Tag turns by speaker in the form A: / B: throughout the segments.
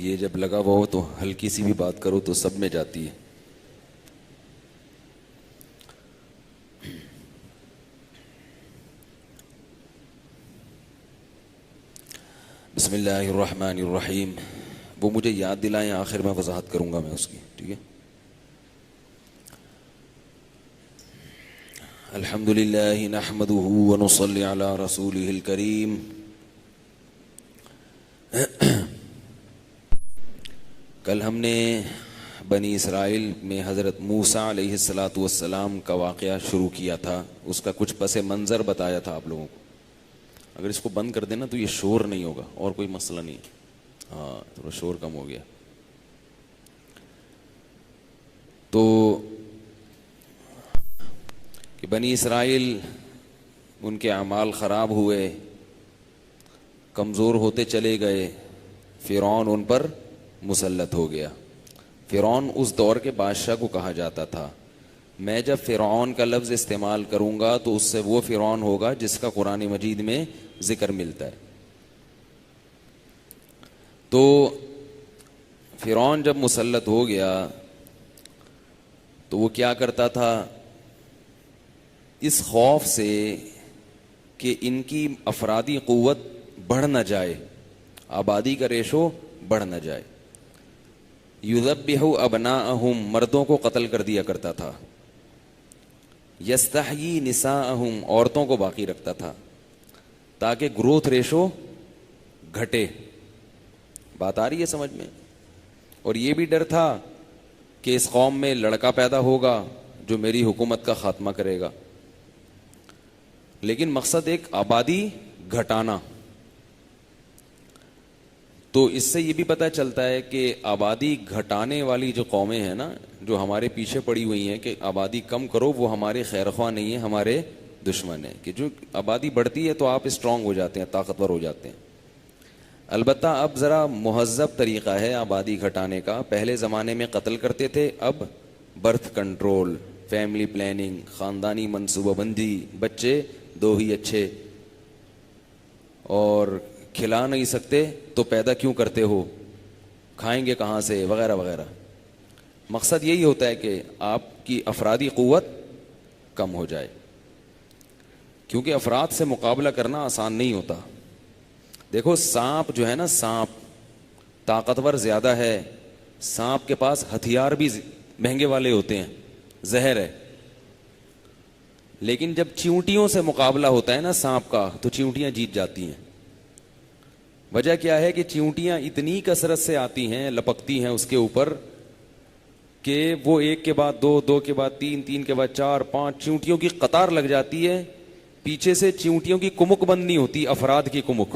A: یہ جب لگا ہوا ہو تو ہلکی سی بھی بات کرو تو سب میں جاتی ہے. بسم اللہ الرحمن الرحیم. وہ مجھے یاد دلائیں, آخر میں وضاحت کروں گا میں اس کی, ٹھیک ہے. الحمد للہ نحمده ونصلی علی رسوله الکریم. کل ہم نے بنی اسرائیل میں حضرت موسیٰ علیہ السلام کا واقعہ شروع کیا تھا. اس کا کچھ پس منظر بتایا تھا آپ لوگوں کو. اگر اس کو بند کر دینا تو یہ شور نہیں ہوگا, اور کوئی مسئلہ نہیں. ہاں تھوڑا شور کم ہو گیا. تو کہ بنی اسرائیل ان کے اعمال خراب ہوئے, کمزور ہوتے چلے گئے, فرعون ان پر مسلط ہو گیا. فرعون اس دور کے بادشاہ کو کہا جاتا تھا. میں جب فرعون کا لفظ استعمال کروں گا تو اس سے وہ فرعون ہوگا جس کا قرآن مجید میں ذکر ملتا ہے. تو فرعون جب مسلط ہو گیا تو وہ کیا کرتا تھا, اس خوف سے کہ ان کی افرادی قوت بڑھ نہ جائے, آبادی کا ریشو بڑھ نہ جائے, یذبح ابناءہم, مردوں کو قتل کر دیا کرتا تھا, یستحیی نساءہم, عورتوں کو باقی رکھتا تھا تاکہ گروتھ ریشو گھٹے. بات آ رہی ہے سمجھ میں؟ اور یہ بھی ڈر تھا کہ اس قوم میں لڑکا پیدا ہوگا جو میری حکومت کا خاتمہ کرے گا. لیکن مقصد ایک آبادی گھٹانا. تو اس سے یہ بھی پتہ چلتا ہے کہ آبادی گھٹانے والی جو قومیں ہیں نا, جو ہمارے پیچھے پڑی ہوئی ہیں کہ آبادی کم کرو, وہ ہمارے خیر خواہ نہیں ہیں, ہمارے دشمن ہیں. کہ جو آبادی بڑھتی ہے تو آپ اسٹرانگ ہو جاتے ہیں, طاقتور ہو جاتے ہیں. البتہ اب ذرا مہذب طریقہ ہے آبادی گھٹانے کا. پہلے زمانے میں قتل کرتے تھے, اب برتھ کنٹرول, فیملی پلاننگ, خاندانی منصوبہ بندی, بچے دو ہی اچھے, اور کھلا نہیں سکتے تو پیدا کیوں کرتے ہو, کھائیں گے کہاں سے, وغیرہ وغیرہ. مقصد یہی ہوتا ہے کہ آپ کی افرادی قوت کم ہو جائے, کیونکہ افراد سے مقابلہ کرنا آسان نہیں ہوتا. دیکھو سانپ جو ہے نا, سانپ طاقتور زیادہ ہے, سانپ کے پاس ہتھیار بھی مہنگے والے ہوتے ہیں, زہر ہے. لیکن جب چیونٹیوں سے مقابلہ ہوتا ہے نا سانپ کا, تو چیونٹیاں جیت جاتی ہیں. وجہ کیا ہے کہ چیونٹیاں اتنی کثرت سے آتی ہیں, لپکتی ہیں اس کے اوپر, کہ وہ ایک کے بعد دو, دو کے بعد تین, تین کے بعد چار, پانچ چیونٹیوں کی قطار لگ جاتی ہے. پیچھے سے چیونٹیوں کی کمک بند نہیں ہوتی, افراد کی کمک.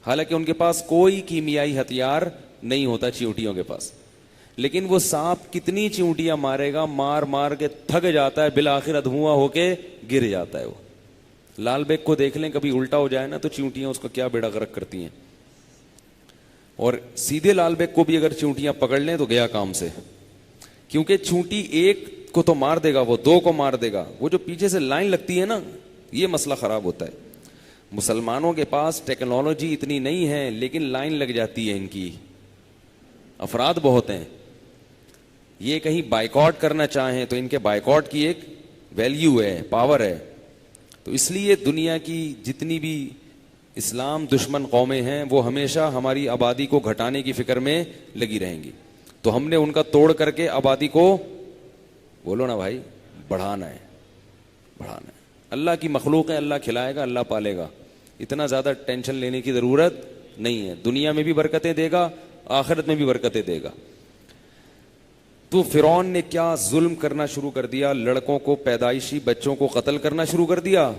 A: حالانکہ ان کے پاس کوئی کیمیائی ہتھیار نہیں ہوتا چیونٹیوں کے پاس, لیکن وہ سانپ کتنی چیونٹیاں مارے گا, مار مار کے تھک جاتا ہے, بالآخر دھواں ہو کے گر جاتا ہے. وہ لال بیگ کو دیکھ لیں, کبھی الٹا ہو جائے نا تو چیونٹیاں اس کو کیا بیڑا غرق کرتی ہیں. اور سیدھے لال بیگ کو بھی اگر چیونٹیاں پکڑ لیں تو گیا کام سے, کیونکہ چیونٹی ایک کو تو مار دے گا, وہ دو کو مار دے گا, وہ جو پیچھے سے لائن لگتی ہے نا, یہ مسئلہ خراب ہوتا ہے. مسلمانوں کے پاس ٹیکنالوجی اتنی نہیں ہے, لیکن لائن لگ جاتی ہے ان کی, افراد بہت ہیں. یہ کہیں بائیکاٹ کرنا چاہیں تو ان کے بائیکاٹ کی ایک ویلیو ہے, پاور ہے. تو اس لیے دنیا کی جتنی بھی اسلام دشمن قومیں ہیں وہ ہمیشہ ہماری آبادی کو گھٹانے کی فکر میں لگی رہیں گی. تو ہم نے ان کا توڑ کر کے آبادی کو, بولو نا بھائی, بڑھانا ہے, بڑھانا ہے. اللہ کی مخلوق ہے, اللہ کھلائے گا, اللہ پالے گا. اتنا زیادہ ٹینشن لینے کی ضرورت نہیں ہے. دنیا میں بھی برکتیں دے گا, آخرت میں بھی برکتیں دے گا. تو فرعون نے کیا ظلم کرنا شروع کر دیا, لڑکوں کو, پیدائشی بچوں کو قتل کرنا شروع کر دیا,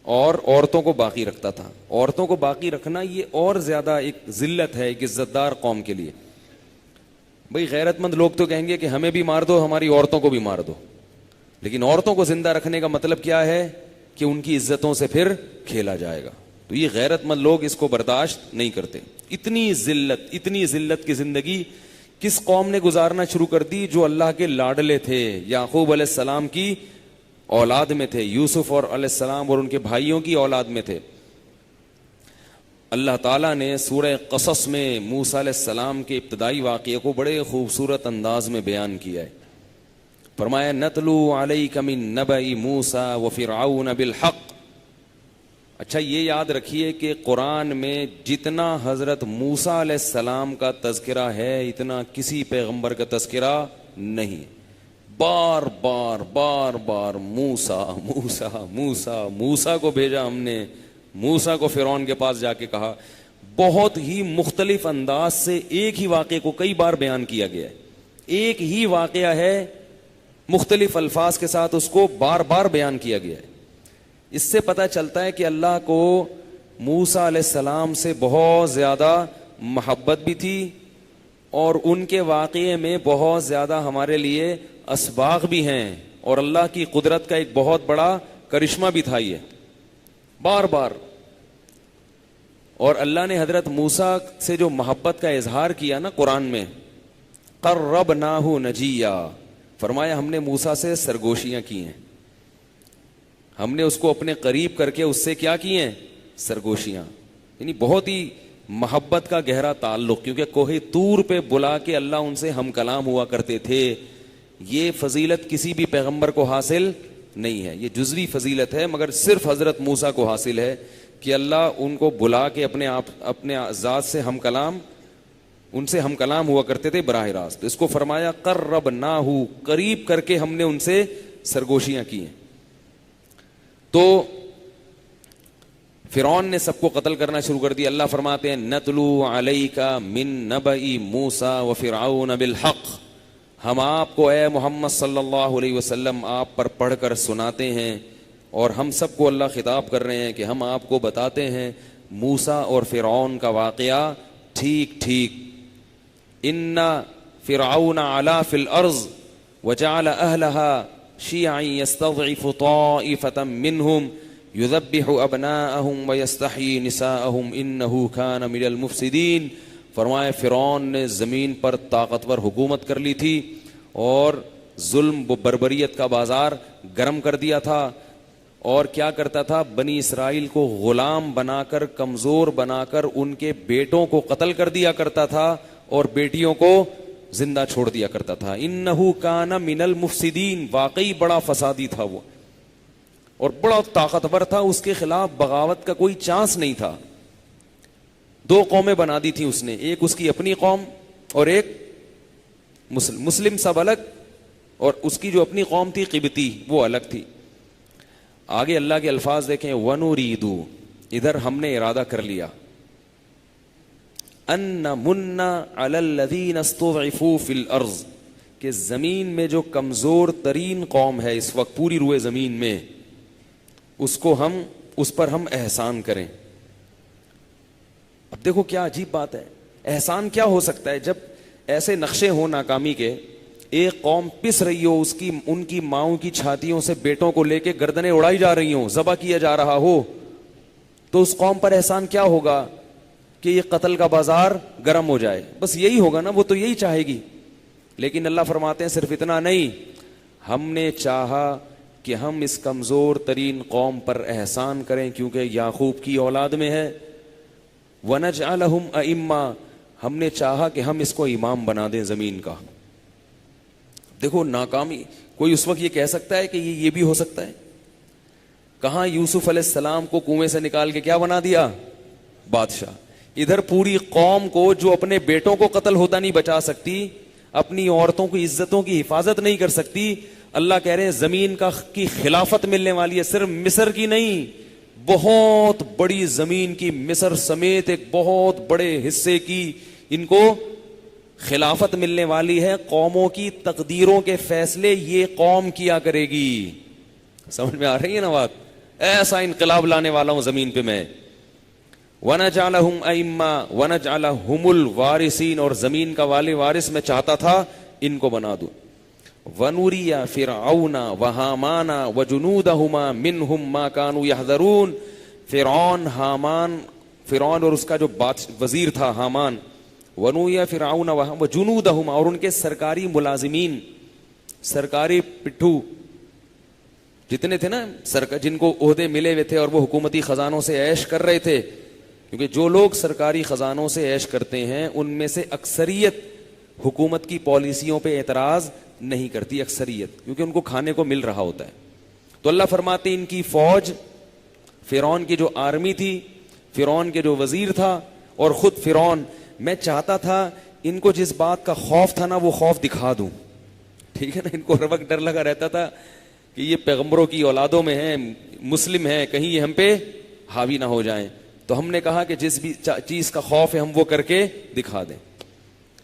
A: اور عورتوں کو باقی رکھتا تھا. عورتوں کو باقی رکھنا یہ اور زیادہ ایک ذلت ہے ایک عزت دار قوم کے لیے. بھئی غیرت مند لوگ تو کہیں گے کہ ہمیں بھی مار دو, ہماری عورتوں کو بھی مار دو, لیکن عورتوں کو زندہ رکھنے کا مطلب کیا ہے کہ ان کی عزتوں سے پھر کھیلا جائے گا. تو یہ غیرت مند لوگ اس کو برداشت نہیں کرتے. اتنی ذلت کی زندگی کس قوم نے گزارنا شروع کر دی جو اللہ کے لاڈلے تھے, یعقوب علیہ السلام کی اولاد میں تھے, یوسف اور علیہ السلام اور ان کے بھائیوں کی اولاد میں تھے. اللہ تعالیٰ نے سورہ قصص میں موسیٰ علیہ السلام کے ابتدائی واقعے کو بڑے خوبصورت انداز میں بیان کیا ہے. فرمایا نتلو علیک من نبأ موسیٰ وفرعون بالحق. اچھا یہ یاد رکھیے کہ قرآن میں جتنا حضرت موسیٰ علیہ السلام کا تذکرہ ہے اتنا کسی پیغمبر کا تذکرہ نہیں. بار بار بار بار موسیٰ موسیٰ موسیٰ موسیٰ کو بھیجا ہم نے, موسیٰ کو فرعون کے پاس جا کے کہا. بہت ہی مختلف انداز سے ایک ہی واقعے کو کئی بار بیان کیا گیا ہے. ایک ہی واقعہ ہے, مختلف الفاظ کے ساتھ اس کو بار بار بیان کیا گیا ہے. اس سے پتہ چلتا ہے کہ اللہ کو موسیٰ علیہ السلام سے بہت زیادہ محبت بھی تھی اور ان کے واقعے میں بہت زیادہ ہمارے لیے اسباق بھی ہیں, اور اللہ کی قدرت کا ایک بہت بڑا کرشمہ بھی تھا یہ بار بار. اور اللہ نے حضرت موسیٰ سے جو محبت کا اظہار کیا نا قرآن میں, قربناہ نجیہ, فرمایا ہم نے موسیٰ سے سرگوشیاں کی ہیں, ہم نے اس کو اپنے قریب کر کے اس سے کیا کی ہیں, سرگوشیاں. یعنی بہت ہی محبت کا گہرا تعلق, کیونکہ کوہ طور پہ بلا کے اللہ ان سے ہم کلام ہوا کرتے تھے. یہ فضیلت کسی بھی پیغمبر کو حاصل نہیں ہے, یہ جزوی فضیلت ہے, مگر صرف حضرت موسیٰ کو حاصل ہے کہ اللہ ان کو بلا کے اپنے ذات سے ہم کلام, ان سے ہم کلام ہوا کرتے تھے براہ راست. اس کو فرمایا قربناہ, قریب کر کے ہم نے ان سے سرگوشیاں کی ہیں. تو فرعون نے سب کو قتل کرنا شروع کر دیا. اللہ فرماتے ہیں نتلو علیک من نبأ موسیٰ وفرعون بالحق, ہم آپ کو اے محمد صلی اللہ علیہ وسلم آپ پر پڑھ کر سناتے ہیں, اور ہم سب کو اللہ خطاب کر رہے ہیں کہ ہم آپ کو بتاتے ہیں موسیٰ اور فرعون کا واقعہ ٹھیک ٹھیک. ان فرعون علا فی الارض وجعل اہلها شیعا یستضعف طائفة منهم یذبح ابناءهم ویستحیی نساءهم انه کان من المفسدین. فرمائے فرعون نے زمین پر طاقتور حکومت کر لی تھی اور ظلم و بربریت کا بازار گرم کر دیا تھا, اور کیا کرتا تھا, بنی اسرائیل کو غلام بنا کر, کمزور بنا کر ان کے بیٹوں کو قتل کر دیا کرتا تھا اور بیٹیوں کو زندہ چھوڑ دیا کرتا تھا. انہو کان من المفسدین, واقعی بڑا فسادی تھا وہ اور بڑا طاقتور تھا, اس کے خلاف بغاوت کا کوئی چانس نہیں تھا. دو قومیں بنا دی تھی اس نے, ایک اس کی اپنی قوم اور ایک مسلم سب الگ, اور اس کی جو اپنی قوم تھی قبطی وہ الگ تھی. آگے اللہ کے الفاظ دیکھیں, وَنُرِيدُ, ادھر ہم نے ارادہ کر لیا, ان نمن علی الذین استضعفوا فی الارض, کہ زمین میں جو کمزور ترین قوم ہے اس وقت پوری روئے زمین میں, اس پر ہم احسان کریں. اب دیکھو کیا عجیب بات ہے, احسان کیا ہو سکتا ہے جب ایسے نقشے ہوں ناکامی کے, ایک قوم پس رہی ہو, ان کی ماؤں کی چھاتیوں سے بیٹوں کو لے کے گردنیں اڑائی جا رہی ہوں, ذبح کیا جا رہا ہو, تو اس قوم پر احسان کیا ہوگا کہ یہ قتل کا بازار گرم ہو جائے, بس یہی ہوگا نا, وہ تو یہی چاہے گی. لیکن اللہ فرماتے ہیں صرف اتنا نہیں, ہم نے چاہا کہ ہم اس کمزور ترین قوم پر احسان کریں کیونکہ یعقوب کی اولاد میں ہے. وَنَجْعَلَهُمْ أَئِمَّةً, ہم نے چاہا کہ ہم اس کو امام بنا دیں زمین کا. دیکھو ناکامی, کوئی اس وقت یہ کہہ سکتا ہے کہ یہ بھی ہو سکتا ہے؟ کہاں یوسف علیہ السلام کو کنویں سے نکال کے کیا بنا دیا, بادشاہ. ادھر پوری قوم کو جو اپنے بیٹوں کو قتل ہوتا نہیں بچا سکتی, اپنی عورتوں کی عزتوں کی حفاظت نہیں کر سکتی, اللہ کہہ رہے ہیں زمین کی خلافت ملنے والی ہے. صرف مصر کی نہیں, بہت بڑی زمین کی, مصر سمیت ایک بہت بڑے حصے کی ان کو خلافت ملنے والی ہے. قوموں کی تقدیروں کے فیصلے یہ قوم کیا کرے گی. سمجھ میں آ رہی ہے نا بات؟ ایسا انقلاب لانے والا ہوں زمین پہ میں. وَنَجْعَلَهُمْ أَئِمَّةً وَنَجْعَلَهُمُ الْوَارِثِينَ, اور زمین کا والی وارث میں چاہتا تھا ان کو بنا دوں. وَنُرِيَ فِرْعَوْنَ وَهَامَانَ وَجُنُودَهُمَا مِنْهُمْ مَا كَانُوا يَحْذَرُونَ. فرعون اور اس کا جو وزیر تھا حامان, وَنُرِيَ فِرْعَوْنَ وَجُنُودَهُمَا, اور ان کے سرکاری ملازمین, سرکاری پٹھو جتنے تھے نا, جن کو عہدے ملے ہوئے تھے اور وہ حکومتی خزانوں سے عیش کر رہے تھے, کیونکہ جو لوگ سرکاری خزانوں سے عیش کرتے ہیں ان میں سے اکثریت حکومت کی پالیسیوں پہ اعتراض نہیں کرتی، اکثریت، کیونکہ ان کو کھانے کو مل رہا ہوتا ہے. تو اللہ فرماتے ہیں ان کی فوج، فرعون کی جو آرمی تھی، فرعون کے جو وزیر تھا اور خود فرعون، میں چاہتا تھا ان کو جس بات کا خوف تھا نا وہ خوف دکھا دوں. ٹھیک ہے نا، ان کو ہر وقت ڈر لگا رہتا تھا کہ یہ پیغمبروں کی اولادوں میں ہیں، مسلم ہیں، کہیں یہ ہم پہ حاوی نہ ہو جائیں. تو ہم نے کہا کہ جس بھی چیز کا خوف ہے ہم وہ کر کے دکھا دیں.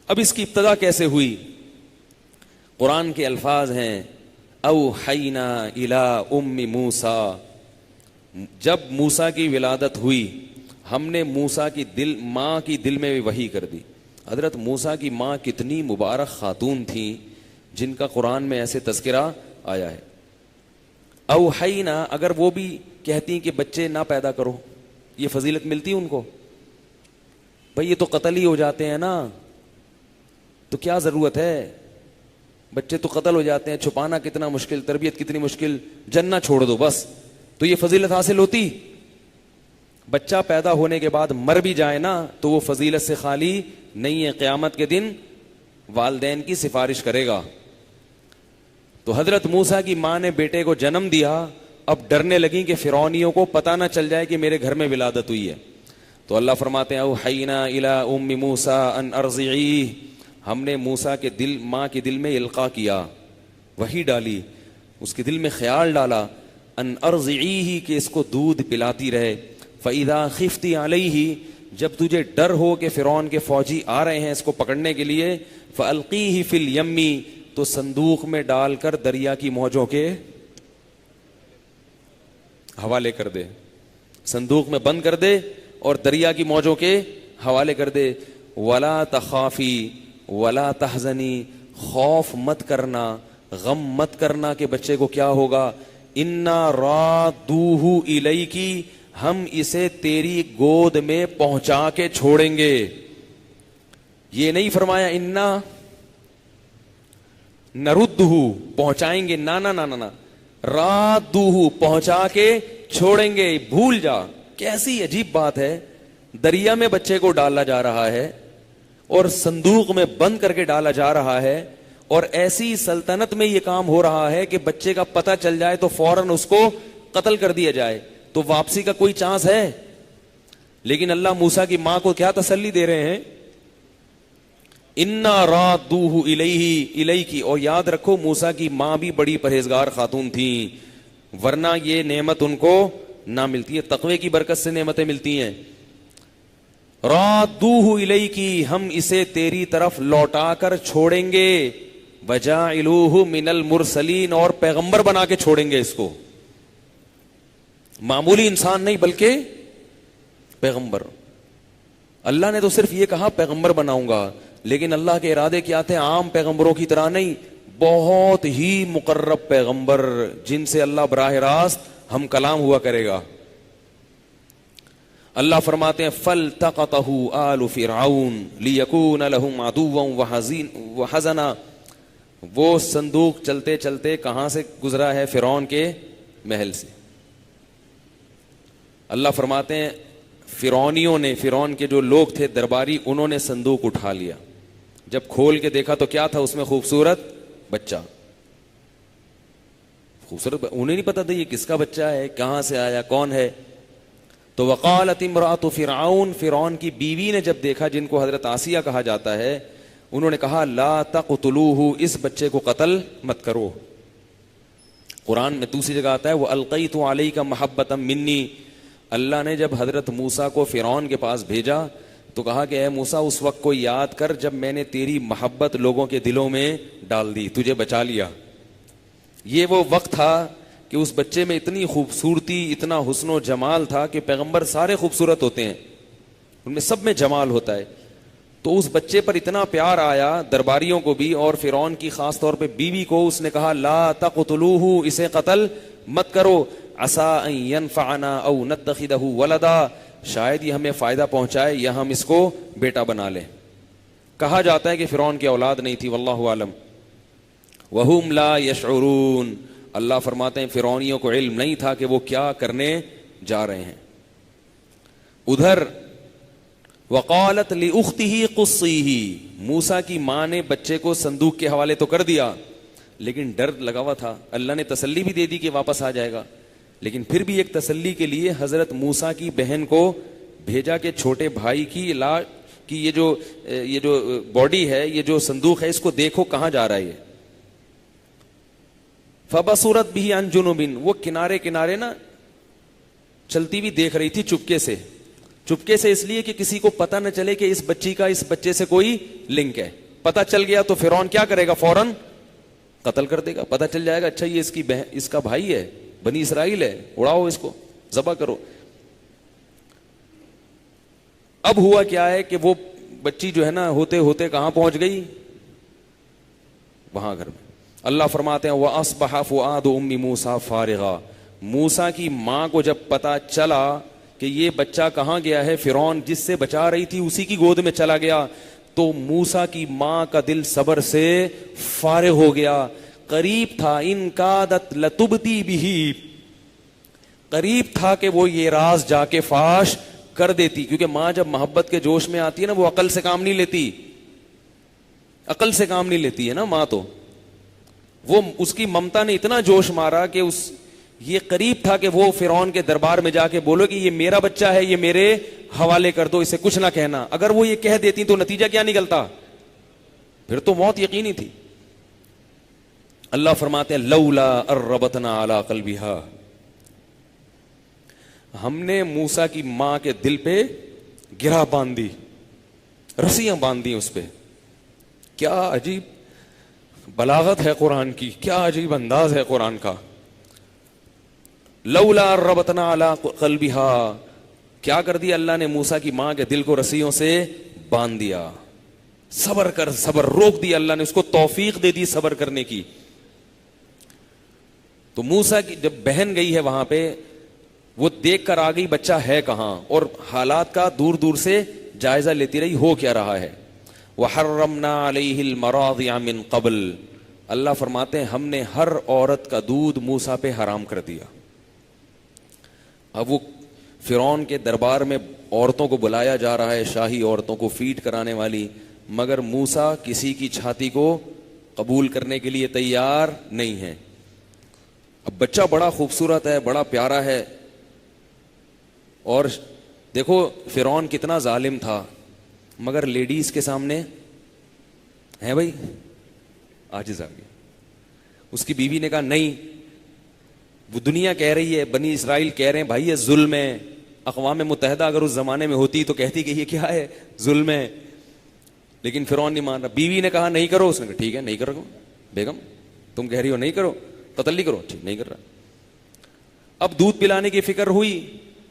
A: اب اس کی ابتدا کیسے ہوئی؟ قرآن کے الفاظ ہیں اوحینا الی ام موسیٰ، جب موسیٰ کی ولادت ہوئی ہم نے موسیٰ کی ماں کی دل میں وحی کر دی. حضرت موسیٰ کی ماں کتنی مبارک خاتون تھیں جن کا قرآن میں ایسے تذکرہ آیا ہے. اوحینا، اگر وہ بھی کہتی کہ بچے نہ پیدا کرو، یہ فضیلت ملتی ان کو؟ بھئی یہ تو قتل ہی ہو جاتے ہیں نا، تو کیا ضرورت ہے؟ بچے تو قتل ہو جاتے ہیں، چھپانا کتنا مشکل، تربیت کتنی مشکل، جنہ چھوڑ دو بس. تو یہ فضیلت حاصل ہوتی؟ بچہ پیدا ہونے کے بعد مر بھی جائے نا تو وہ فضیلت سے خالی نہیں ہے، قیامت کے دن والدین کی سفارش کرے گا. تو حضرت موسیٰ کی ماں نے بیٹے کو جنم دیا، اب ڈرنے لگیں کہ فرعونیوں کو پتہ نہ چل جائے کہ میرے گھر میں ولادت ہوئی ہے. تو اللہ فرماتے ہیں اوحینا الی ام موسیٰ ان ارضعیہ، ہم نے موسیٰ کے ماں کے دل میں القاء کیا، وہی ڈالی، اس کے دل میں خیال ڈالا، ان ارضعیہ، کہ اس کو دودھ پلاتی رہے. فاذا خفت علیہ، جب تجھے ڈر ہو کہ فرعون کے فوجی آ رہے ہیں اس کو پکڑنے کے لیے، فالقیہ فی الیم، تو صندوق میں ڈال کر دریا کی موجوں کے حوالے کر دے، صندوق میں بند کر دے اور دریا کی موجوں کے حوالے کر دے. ولا تخافی ولا تحزنی، خوف مت کرنا، غم مت کرنا کہ بچے کو کیا ہوگا. انا رادوہ الیکی، ہم اسے تیری گود میں پہنچا کے چھوڑیں گے. یہ نہیں فرمایا انا نردہ، پہنچائیں گے، نا نا نا نا، رادوہ، پہنچا کے چھوڑیں گے. بھول جا، کیسی عجیب بات ہے، دریا میں بچے کو ڈالا جا رہا ہے اور صندوق میں بند کر کے ڈالا جا رہا ہے، اور ایسی سلطنت میں یہ کام ہو رہا ہے کہ بچے کا پتہ چل جائے تو فوراً اس کو قتل کر دیا جائے، تو واپسی کا کوئی چانس ہے؟ لیکن اللہ موسیٰ کی ماں کو کیا تسلی دے رہے ہیں؟ انا رادوہ الیکی. اور یاد رکھو موسیٰ کی ماں بھی بڑی پرہیزگار خاتون تھی، ورنہ یہ نعمت ان کو نہ ملتی ہے. تقوی کی برکت سے نعمتیں ملتی ہیں. رادوہ الیکی، ہم اسے تیری طرف لوٹا کر چھوڑیں گے. وجاعلوہ من المرسلین، اور پیغمبر بنا کے چھوڑیں گے اس کو، معمولی انسان نہیں بلکہ پیغمبر. اللہ نے تو صرف یہ کہا پیغمبر بناؤں گا، لیکن اللہ کے ارادے کیا تھے؟ عام پیغمبروں کی طرح نہیں، بہت ہی مقرب پیغمبر جن سے اللہ براہ راست ہم کلام ہوا کرے گا. اللہ فرماتے ہیں فَالْتَقَطَهُ آلُ فِرْعَوْنَ لِيَكُونَ لَهُمْ عَدُوًّا وَحَزَنًا. وہ صندوق چلتے چلتے کہاں سے گزرا ہے؟ فرعون کے محل سے. اللہ فرماتے ہیں فرعونیوں نے، فرعون کے جو لوگ تھے درباری، انہوں نے صندوق اٹھا لیا. جب کھول کے دیکھا تو کیا تھا اس میں؟ خوبصورت بچہ، خوبصورت. انہیں نہیں پتا تھا یہ کس کا بچہ ہے، کہاں سے آیا، کون ہے. تو وقالت امرأۃ فرعون، فرعون کی بیوی نے جب دیکھا، جن کو حضرت آسیہ کہا جاتا ہے، انہوں نے کہا لا تقتلوہ، اس بچے کو قتل مت کرو. قرآن میں دوسری جگہ آتا ہے وَأَلْقَيْتُ عَلَيْكَ مَحَبَّةً مِّنِّي. اللہ نے جب حضرت موسیٰ کو فرعون کے پاس بھیجا تو کہا کہ اے موسیٰ اس وقت کو یاد کر جب میں نے تیری محبت لوگوں کے دلوں میں ڈال دی، تجھے بچا لیا. یہ وہ وقت تھا کہ اس بچے میں اتنی خوبصورتی، اتنا حسن و جمال تھا کہ پیغمبر سارے خوبصورت ہوتے ہیں، ان میں سب میں جمال ہوتا ہے. تو اس بچے پر اتنا پیار آیا درباریوں کو بھی، اور فرعون کی خاص طور پہ بیوی کو. اس نے کہا لا تقتلوہ، اسے قتل مت کرو. عسیٰ ان ینفعنا او نتخذہ ولدا، شاید یہ ہمیں فائدہ پہنچائے یا ہم اس کو بیٹا بنا لیں. کہا جاتا ہے کہ فرعون کی اولاد نہیں تھی، واللہ عالم. وہم لا یشعرون، اللہ فرماتے ہیں فرعونیوں کو علم نہیں تھا کہ وہ کیا کرنے جا رہے ہیں. ادھر وقالت لأختہ قصیہ، موسیٰ کی ماں نے بچے کو صندوق کے حوالے تو کر دیا، لیکن ڈر لگا ہوا تھا. اللہ نے تسلی بھی دے دی کہ واپس آ جائے گا، لیکن پھر بھی ایک تسلی کے لیے حضرت موسیٰ کی بہن کو بھیجا کہ چھوٹے بھائی کی یہ جو باڈی ہے، یہ جو صندوق ہے، اس کو دیکھو کہاں جا رہا ہے یہ. فبصرت به عن جنوب، وہ کنارے کنارے نا چلتی بھی دیکھ رہی تھی چپکے سے اس لیے کہ کسی کو پتہ نہ چلے کہ اس بچی کا اس بچے سے کوئی لنک ہے. پتہ چل گیا تو فرعون کیا کرے گا؟ فوراً قتل کر دے گا. پتہ چل جائے گا اچھا یہ اس کا بھائی ہے، بنی اسرائیل ہے، اڑاؤ اس کو، ذبح کرو. اب ہوا کیا ہے کہ وہ بچی جو ہے نا ہوتے ہوتے کہاں پہنچ گئی؟ وہاں گھر میں. اللہ فرماتے ہیں وَأَصْبَحَ فُؤَادُ أُمِّ مُوسَىٰ فَارِغًا، موسیٰ کی ماں کو جب پتا چلا کہ یہ بچہ کہاں گیا ہے، فرعون جس سے بچا رہی تھی اسی کی گود میں چلا گیا، تو موسیٰ کی ماں کا دل صبر سے فارغ ہو گیا. قریب تھا ان کادت لتبدی بھی، قریب تھا کہ وہ یہ راز جا کے فاش کر دیتی، کیونکہ ماں جب محبت کے جوش میں آتی ہے نا وہ عقل سے کام نہیں لیتی، عقل سے کام نہیں لیتی ہے نا ماں. تو وہ اس کی ممتا نے اتنا جوش مارا کہ یہ قریب تھا کہ وہ فرعون کے دربار میں جا کے بولو کہ یہ میرا بچہ ہے، یہ میرے حوالے کر دو، اسے کچھ نہ کہنا. اگر وہ یہ کہہ دیتی تو نتیجہ کیا نکلتا؟ پھر تو موت یقینی تھی. اللہ فرماتے ہیں لولا اربتنا علی قلبها، ہم نے موسیٰ کی ماں کے دل پہ گرہ باندھ دی، رسیاں باندھ دی اس پہ. کیا عجیب بلاغت ہے قرآن کی، کیا عجیب انداز ہے قرآن کا. لولا ربطنا علی قلبها، کیا کر دیا اللہ نے؟ موسیٰ کی ماں کے دل کو رسیوں سے باندھ دیا. صبر کر، صبر روک دیا اللہ نے، اس کو توفیق دے دی صبر کرنے کی. تو موسیٰ کی جب بہن گئی ہے وہاں پہ، وہ دیکھ کر آ گئی بچہ ہے کہاں، اور حالات کا دور دور سے جائزہ لیتی رہی ہو کیا رہا ہے. وحرمنا علیہ المراضع من قبل، اللہ فرماتے ہیں ہم نے ہر عورت کا دودھ موسیٰ پہ حرام کر دیا. اب وہ فرعون کے دربار میں عورتوں کو بلایا جا رہا ہے، شاہی عورتوں کو فیڈ کرانے والی، مگر موسیٰ کسی کی چھاتی کو قبول کرنے کے لیے تیار نہیں ہے. اب بچہ بڑا خوبصورت ہے، بڑا پیارا ہے، اور دیکھو فرعون کتنا ظالم تھا، مگر لیڈیز کے سامنے ہے بھائی عاجز آ گیا. اس کی بیوی نے کہا نہیں، وہ دنیا کہہ رہی ہے، بنی اسرائیل کہہ رہے ہیں بھائی یہ ظلم ہے. اقوام متحدہ اگر اس زمانے میں ہوتی تو کہتی کہ یہ کیا ہے؟ ظلم ہے. لیکن فرعون نہیں مان رہا. بیوی نے کہا نہیں کرو، اس نے کہا ٹھیک ہے نہیں کرو. بیگم تم کہہ رہی ہو نہیں کرو، قتل نہیں کرو، ٹھیک نہیں کر رہا. اب دودھ پلانے کی فکر ہوئی،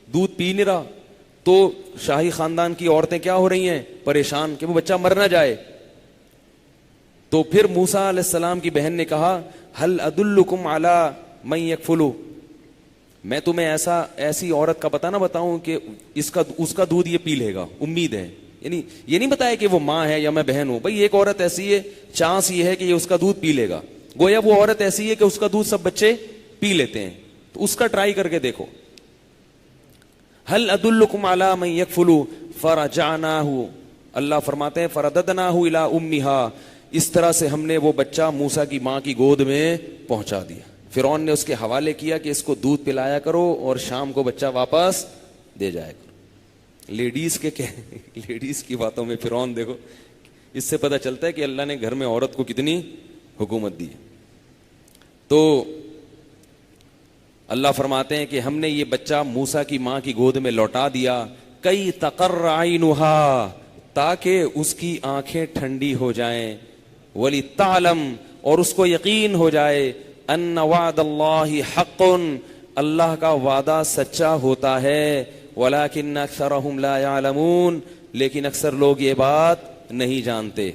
A: دودھ پی نہیں رہا، تو شاہی خاندان کی عورتیں کیا ہو رہی ہیں؟ پریشان کہ وہ بچہ مر نہ جائے. تو پھر موسیٰ علیہ السلام کی بہن نے کہا ہل ادلکم علی من یکفلو، میں تمہیں ایسی عورت کا پتہ نہ بتاؤں کہ اس کا دودھ یہ پی لے گا، امید ہے. یعنی یہ نہیں بتایا کہ وہ ماں ہے یا میں بہن ہوں، بھائی ایک عورت ایسی ہے، چانس یہ ہے کہ یہ اس کا دودھ پی لے گا. گویا وہ عورت ایسی ہے کہ اس کا دودھ سب بچے پی لیتے ہیں، تو اس کا ٹرائی کر کے دیکھو. ہل ادلکم علی من یکفلو فرجعناہ، اللہ فرماتے ہیں فرددناہ الی امہا، اس طرح سے ہم نے وہ بچہ موسیٰ کی ماں کی گود میں پہنچا دیا. فرعون نے اس کے حوالے کیا کہ اس کو دودھ پلایا کرو اور شام کو بچہ واپس دے جایا کرو. لیڈیز کی باتوں میں فرعون دیکھو، اس سے پتہ چلتا ہے کہ اللہ نے گھر میں عورت کو کتنی حکومت دی ہے. تو اللہ فرماتے ہیں کہ ہم نے یہ بچہ موسیٰ کی ماں کی گود میں لوٹا دیا، کئی تقر عینھا، تاکہ اس کی آنکھیں ٹھنڈی ہو جائیں، وَلِتَعْلَمْ، اور اس کو یقین ہو جائے، ان وعد اللہ حق، اللہ کا وعدہ سچا ہوتا ہے، ولیکن اکثرہم لا یعلمون، لیکن اکثر لوگ یہ بات نہیں جانتے.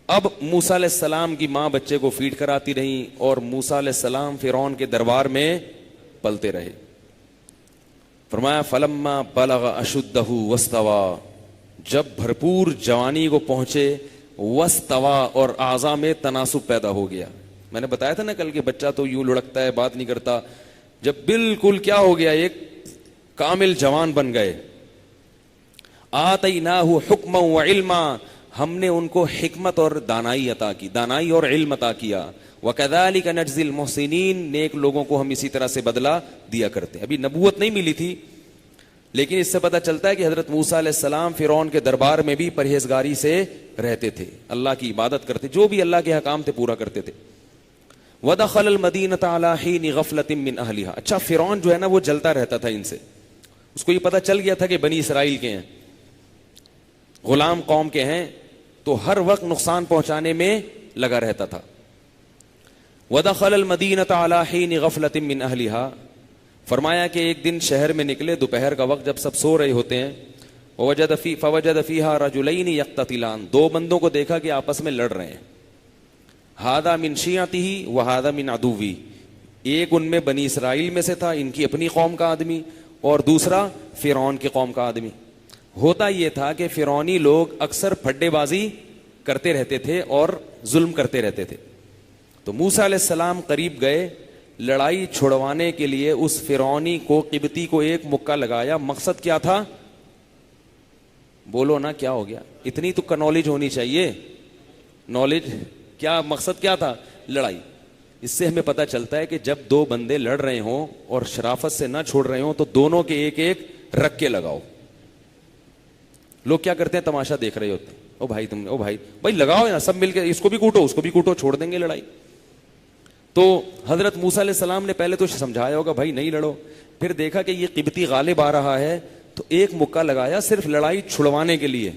A: اب موسیٰ علیہ السلام کی ماں بچے کو فیڈ کراتی رہی اور موسیٰ علیہ السلام فرعون کے دربار میں پلتے رہے. فرمایا فلما بلغ اشدہ واستوى، جب بھرپور جوانی کو پہنچے، واستوى، اور اعضاء میں تناسب پیدا ہو گیا. میں نے بتایا تھا نا کل کہ بچہ تو یوں لڑکتا ہے، بات نہیں کرتا، جب بالکل کیا ہو گیا، ایک کامل جوان بن گئے، آتیناہ حکما وعلما، ہم نے ان کو حکمت اور دانائی عطا کی، دانائی اور علم عطا کیا. وَكَذَلِكَ نَجْزِي الْمُحْسِنِينَ، نیک لوگوں کو ہم اسی طرح سے بدلہ دیا کرتے. ابھی نبوت نہیں ملی تھی، لیکن اس سے پتہ چلتا ہے کہ حضرت موسیٰ علیہ السلام فرعون کے دربار میں بھی پرہیزگاری سے رہتے تھے، اللہ کی عبادت کرتے، جو بھی اللہ کے حکام تھے پورا کرتے تھے. وَدَخَلَ الْمَدِينَةَ عَلَى حِينِ غَفْلَةٍ مِّنْ أَهْلِهَا. اچھا فرعون جو ہے نا وہ جلتا رہتا تھا ان سے، اس کو یہ پتہ چل گیا تھا کہ بنی اسرائیل کے ہیں، غلام قوم کے ہیں، تو ہر وقت نقصان پہنچانے میں لگا رہتا تھا. وَدَخَلَ الْمَدِينَةَ عَلَى حِينِ غَفْلَةٍ مِّنْ أَهْلِهَا، فرمایا کہ ایک دن شہر میں نکلے دوپہر کا وقت جب سب سو رہے ہوتے ہیں. فَوَجَدَ فِيهَا رَجُلَيْنِ يَقْتَتِلَانِ، دو بندوں کو دیکھا کہ آپس میں لڑ رہے ہیں. هَذَا مِنْ شِيعَتِهِ وَهَذَا مِنْ عَدُوِّهِ، ایک ان میں بنی اسرائیل میں سے تھا، ان کی اپنی قوم کا آدمی، اور دوسرا فرعون کی قوم کا آدمی. ہوتا یہ تھا کہ فرعونی لوگ اکثر پھڈے بازی کرتے رہتے تھے اور ظلم کرتے رہتے تھے. تو موسیٰ علیہ السلام قریب گئے، لڑائی چھڑوانے کے لیے اس فرعونی کو، قبطی کو ایک مکہ لگایا. مقصد کیا تھا؟ بولو نا کیا ہو گیا؟ اتنی تو کا نالج ہونی چاہیے. نالج کیا مقصد کیا تھا؟ لڑائی. اس سے ہمیں پتہ چلتا ہے کہ جب دو بندے لڑ رہے ہوں اور شرافت سے نہ چھوڑ رہے ہوں تو دونوں کے ایک ایک رکھ کے لگاؤ. لوگ کیا کرتے ہیں؟ تماشا دیکھ رہے ہوتے ہیں. او بھائی تم نے، او بھائی لگاؤ نا، سب مل کے اس کو بھی کوٹو، اس کو بھی کوٹو، چھوڑ دیں گے لڑائی. تو حضرت موسیٰ علیہ السلام نے پہلے تو سمجھایا ہوگا بھائی نہیں لڑو، پھر دیکھا کہ یہ قبطی غالب آ رہا ہے تو ایک مکہ لگایا صرف لڑائی چھڑوانے کے لیے.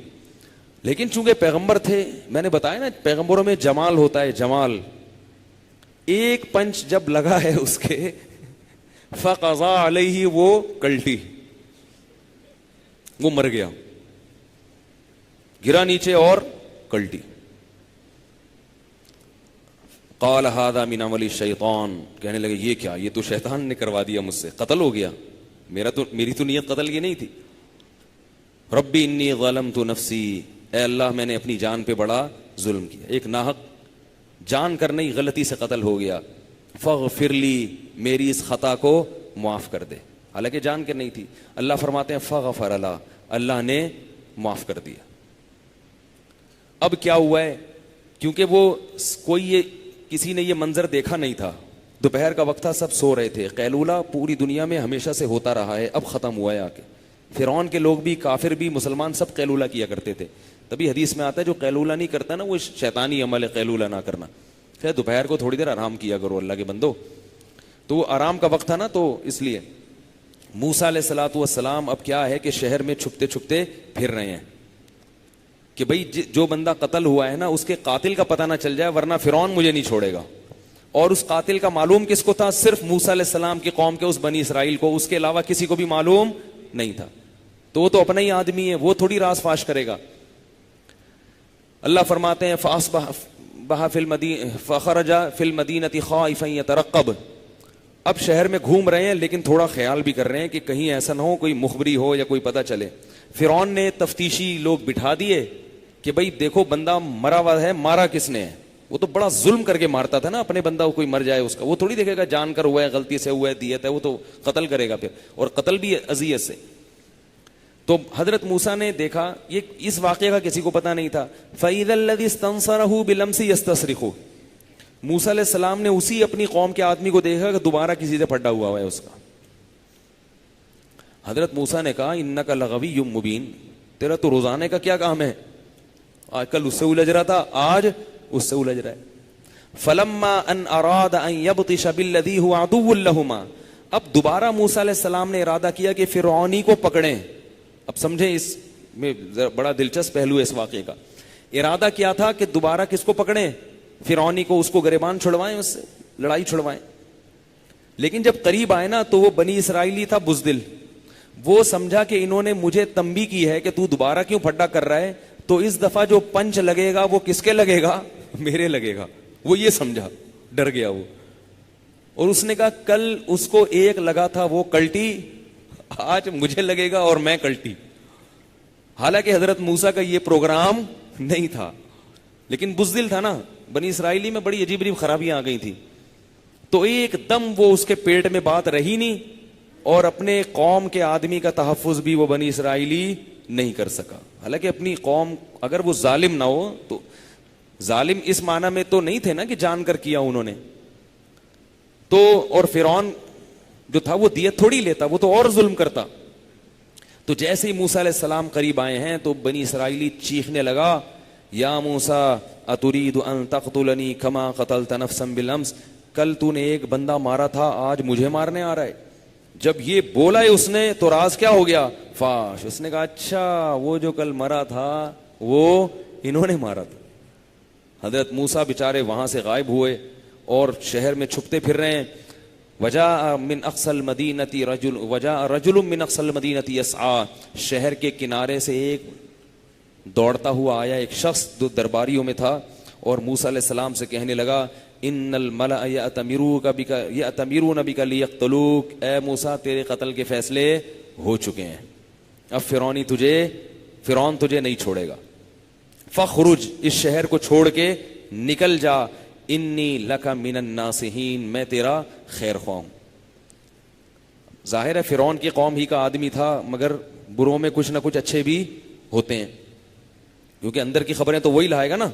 A: لیکن چونکہ پیغمبر تھے، میں نے بتایا نا پیغمبروں میں جمال ہوتا ہے، جمال. ایک پنچ جب لگا ہے اس کے، فقضا علیہ، وہ کلٹی، وہ مر گیا، گرا نیچے اور کلٹی. قال هذا من عمل الشیطان، کہنے لگے یہ کیا، یہ تو شیطان نے کروا دیا مجھ سے، قتل ہو گیا، میری تو نیت قتل کی نہیں تھی. ربی انی ظلمت نفسی، اے اللہ میں نے اپنی جان پہ بڑا ظلم کیا، ایک ناحق جان کر نہیں، غلطی سے قتل ہو گیا. فاغفر لی، میری اس خطا کو معاف کر دے، حالانکہ جان کے نہیں تھی. اللہ فرماتے ہیں فغفر اللہ، اللہ نے معاف کر دیا. اب کیا ہوا ہے؟ کیونکہ وہ کوئی کسی نے یہ منظر دیکھا نہیں تھا، دوپہر کا وقت تھا، سب سو رہے تھے. قیلولہ پوری دنیا میں ہمیشہ سے ہوتا رہا ہے، اب ختم ہوا ہے آ کے. فرعون کے لوگ بھی، کافر بھی، مسلمان سب قیلولہ کیا کرتے تھے. تبھی حدیث میں آتا ہے جو قیلولہ نہیں کرتا نا وہ شیطانی عمل ہے، قیلولہ نہ کرنا. خیر دوپہر کو تھوڑی دیر آرام کیا کرو اللہ کے بندو. تو وہ آرام کا وقت تھا نا، تو اس لیے موسیٰ علیہ الصلوۃ والسلام اب کیا ہے کہ شہر میں چھپتے چھپتے پھر رہے ہیں کہ بھئی جو بندہ قتل ہوا ہے نا اس کے قاتل کا پتہ نہ چل جائے، ورنہ فرعون مجھے نہیں چھوڑے گا. اور اس قاتل کا معلوم کس کو تھا؟ صرف موسیٰ علیہ السلام کی قوم کے اس بنی اسرائیل کو، اس کے علاوہ کسی کو بھی معلوم نہیں تھا. تو وہ تو اپنا ہی آدمی ہے، وہ تھوڑی راز فاش کرے گا. اللہ فرماتے ہیں فخرج فی المدینۃ خائفا یترقب، اب شہر میں گھوم رہے ہیں لیکن تھوڑا خیال بھی کر رہے ہیں کہ کہیں ایسا نہ ہو کوئی مخبری ہو یا کوئی پتہ چلے. فرعون نے تفتیشی لوگ بٹھا دیے کہ بھئی دیکھو بندہ مرا ہوا ہے، مارا کس نے ہے. وہ تو بڑا ظلم کر کے مارتا تھا نا، اپنے بندہ کوئی مر جائے اس کا، وہ تھوڑی دیکھے گا جان کر ہوا ہے، غلطی سے ہوا ہے، دیت ہے، وہ تو قتل کرے گا پھر، اور قتل بھی اذیت سے. تو حضرت موسیٰ نے دیکھا، یہ اس واقعے کا کسی کو پتہ نہیں تھا. فَإِذَا الَّذِي اسْتَنصَرَهُ بِالْأَمْسِ يَسْتَصْرِخُ، موسیٰ علیہ السلام نے اسی اپنی قوم کے آدمی کو دیکھا کہ دوبارہ کسی سے پھڈا ہوا ہے اس کا. حضرت موسیٰ نے کہا اِنَّكَ لَغَوِيٌّ مُبِينٌ، تیرا تو روزانے کا کیا کام ہے؟ آج کل اس سے الجھ رہا تھا، آج اس سے الجھ رہا ہے. فَلَمَّا أَنْ أَرَادَ أَنْ يَبْطِشَ بِالَّذِي هُوَ عَدُوٌّ لَهُمَا، اب دوبارہ موسیٰ علیہ السلام نے ارادہ کیا کہ فرعونی کو پکڑیں. اب سمجھیں اس میں بڑا دلچسپ پہلو ہے اس واقعے کا. ارادہ کیا تھا کہ دوبارہ کس کو پکڑیں؟ فرعونی کو، اس کو گریبان چھڑوائیں، اس سے لڑائی چھڑوائیں. لیکن جب قریب آئے نا تو وہ بنی اسرائیلی تھا بزدل، وہ سمجھا کہ انہوں نے مجھے تنبیہ کی ہے کہ تو دوبارہ کیوں پھڈا کر رہا ہے، تو اس دفعہ جو پنچ لگے گا وہ کس کے لگے گا؟ میرے لگے گا. وہ یہ سمجھا، ڈر گیا وہ. اور اس نے کہا کل اس کو ایک لگا تھا وہ کلٹی، آج مجھے لگے گا اور میں کلٹی. حالانکہ حضرت موسیٰ کا یہ پروگرام نہیں تھا، لیکن بزدل تھا نا، بنی اسرائیلی میں بڑی عجیب عجیب خرابیاں آ گئی تھی. تو ایک دم وہ اس کے پیٹ میں بات رہی نہیں، اور اپنے قوم کے آدمی کا تحفظ بھی وہ بنی اسرائیلی نہیں کر سکا. حالانکہ اپنی قوم اگر وہ ظالم نہ ہو تو, ظالم اس معنی میں تو نہیں تھے نا کہ جان کر کیا انہوں نے تو, اور فرعون جو تھا وہ دیت تھوڑی لیتا, وہ تو اور ظلم کرتا. تو جیسے ہی موسیٰ علیہ السلام قریب آئے ہیں تو بنی اسرائیلی چیخنے لگا, یا موسیٰ اترید ان تقتلنی کما قتلت نفسا بالامس, کل تو نے ایک بندہ مارا تھا, آج مجھے مارنے آ رہا ہے. جب یہ بولا ہے اس نے تو راز کیا ہو گیا, فاش. اس نے کہا اچھا وہ جو کل مرا تھا وہ انہوں نے مارا تھا. حضرت موسیٰ بیچارے وہاں سے غائب ہوئے اور شہر میں چھپتے پھر رہے ہیں. وجاء من اقصى المدینۃ رجل, وجاء رجل من اقصى المدینۃ یسعى, شہر کے کنارے سے ایک دوڑتا ہوا آیا ایک شخص جو درباریوں میں تھا, اور موسیٰ علیہ السلام سے کہنے لگا ان الملأ یأتمرون بک لیقتلوک, اے موسیٰ تیرے قتل کے فیصلے ہو چکے ہیں, اب فرعون تجھے نہیں چھوڑے گا. فخرج, اس شہر کو چھوڑ کے نکل جا, انی لک من الناصحین, میں تیرا خیر خواہ ہوں. ظاہر ہے فرعون کی قوم ہی کا آدمی تھا, مگر بروں میں کچھ نہ کچھ اچھے بھی ہوتے ہیں, کیونکہ اندر کی خبریں تو وہی لائے گا نا.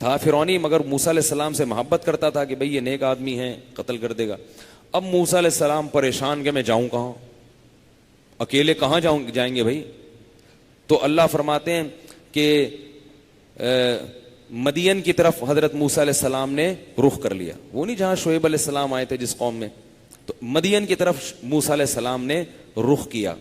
A: تھا فرعونی مگر موسیٰ علیہ السلام سے محبت کرتا تھا کہ بھئی یہ نیک آدمی ہے, قتل کر دے گا. اب موسیٰ علیہ السلام پریشان کہ میں جاؤں کہاں, اکیلے کہاں جائیں گے بھائی. تو اللہ فرماتے ہیں کہ مدین کی طرف حضرت موسیٰ علیہ السلام نے رخ کر لیا. وہ نہیں جہاں شعیب علیہ السلام آئے تھے جس قوم میں, تو مدین کی طرف موسیٰ علیہ السلام نے رخ کیا.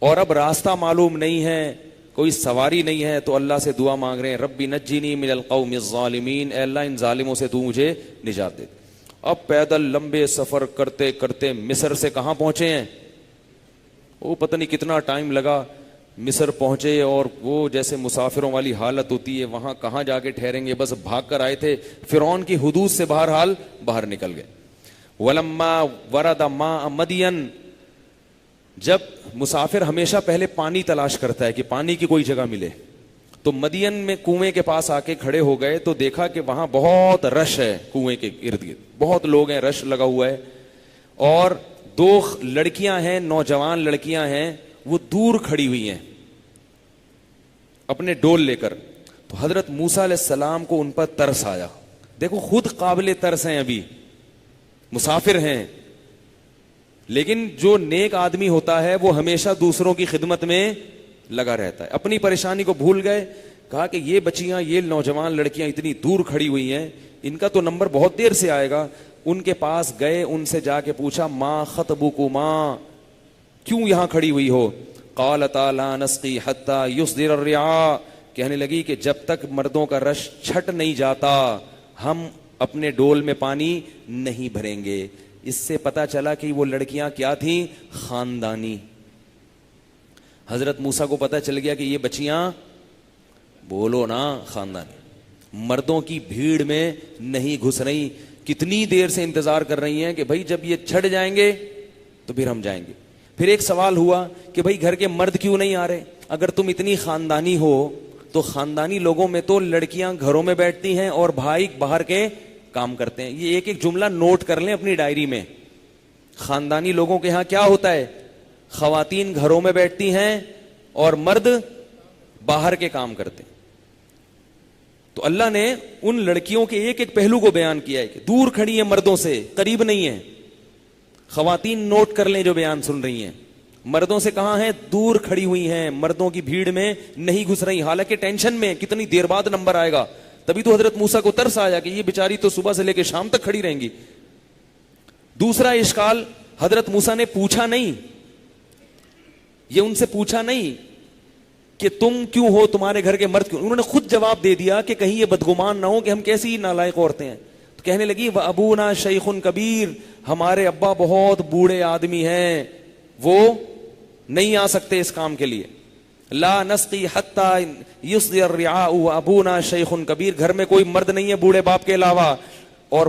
A: اور اب راستہ معلوم نہیں ہے, کوئی سواری نہیں ہے, تو اللہ سے دعا مانگ رہے ہیں ربی نجنی من القوم الظالمین, اے اللہ ان ظالموں سے تو مجھے نجات دے. اب پیدل لمبے سفر کرتے کرتے مصر سے کہاں پہنچے ہیں, وہ پتہ نہیں کتنا ٹائم لگا. مصر پہنچے اور وہ جیسے مسافروں والی حالت ہوتی ہے, وہاں کہاں جا کے ٹھہریں گے, بس بھاگ کر آئے تھے, فرعون کی حدود سے باہر نکل گئے. ولما ورد ماء مدین, جب مسافر ہمیشہ پہلے پانی تلاش کرتا ہے کہ پانی کی کوئی جگہ ملے, تو مدین میں کنویں کے پاس آ کے کھڑے ہو گئے تو دیکھا کہ وہاں بہت رش ہے, کنویں کے ارد گرد بہت لوگ ہیں, رش لگا ہوا ہے. اور 2 لڑکیاں ہیں, نوجوان لڑکیاں ہیں, وہ دور کھڑی ہوئی ہیں اپنے ڈول لے کر. تو حضرت موسیٰ علیہ السلام کو ان پر ترس آیا. دیکھو خود قابل ترس ہیں, ابھی مسافر ہیں, لیکن جو نیک آدمی ہوتا ہے وہ ہمیشہ دوسروں کی خدمت میں لگا رہتا ہے. اپنی پریشانی کو بھول گئے, کہا کہ یہ بچیاں, یہ نوجوان لڑکیاں اتنی دور کھڑی ہوئی ہیں, ان کا تو نمبر بہت دیر سے آئے گا. ان کے پاس گئے, ان سے جا کے پوچھا ما خطبکما, کیوں یہاں کھڑی ہوئی ہو. قالتا لا نسقی حتی یصدر الرعاء, کہنے لگی کہ جب تک مردوں کا رش چھٹ نہیں جاتا ہم اپنے ڈول میں پانی نہیں بھریں گے. اس سے پتا چلا کہ وہ لڑکیاں کیا تھیں, خاندانی. حضرت موسیٰ کو پتا چل گیا کہ یہ بچیاں, بولو نا, خاندانی, مردوں کی بھیڑ میں نہیں گھس رہی. کتنی دیر سے انتظار کر رہی ہیں کہ بھائی جب یہ چھٹ جائیں گے تو پھر ہم جائیں گے. پھر ایک سوال ہوا کہ بھائی گھر کے مرد کیوں نہیں آ رہے, اگر تم اتنی خاندانی ہو تو خاندانی لوگوں میں تو لڑکیاں گھروں میں بیٹھتی ہیں اور بھائی باہر کے کام کرتے ہیں. یہ ایک جملہ نوٹ کر لیں اپنی ڈائری میں. خاندانی لوگوں کے ہاں کیا ہوتا ہے, خواتین گھروں میں بیٹھتی ہیں اور مرد باہر کے کام کرتے ہیں. تو اللہ نے ان لڑکیوں کے ایک پہلو کو بیان کیا ہے کہ دور کھڑی ہیں مردوں سے, قریب نہیں ہیں. خواتین نوٹ کر لیں جو بیان سن رہی ہیں, مردوں سے کہاں ہیں, دور کھڑی ہوئی ہیں, مردوں کی بھیڑ میں نہیں گھس رہی. حالانکہ ٹینشن میں کتنی دیر بعد نمبر آئے گا. تبھی تو حضرت موسیٰ کو ترس آیا کہ یہ بیچاری تو صبح سے لے کے شام تک کھڑی رہیں گی. دوسرا اشکال, حضرت موسیٰ نے پوچھا نہیں, یہ ان سے پوچھا نہیں کہ تم کیوں ہو, تمہارے گھر کے مرد کیوں. انہوں نے خود جواب دے دیا کہ کہیں یہ بدگمان نہ ہو کہ ہم کیسی نالائق عورتیں ہیں. تو کہنے لگی وَأَبُونَا شَيْخٌ کبیر, ہمارے ابا بہت بوڑھے آدمی ہیں, وہ نہیں آ سکتے اس کام کے لیے. لا نسقی حتی یصدر الرعاء وابونا شیخ کبیر, گھر میں کوئی مرد نہیں ہے بوڑھے باپ کے علاوہ, اور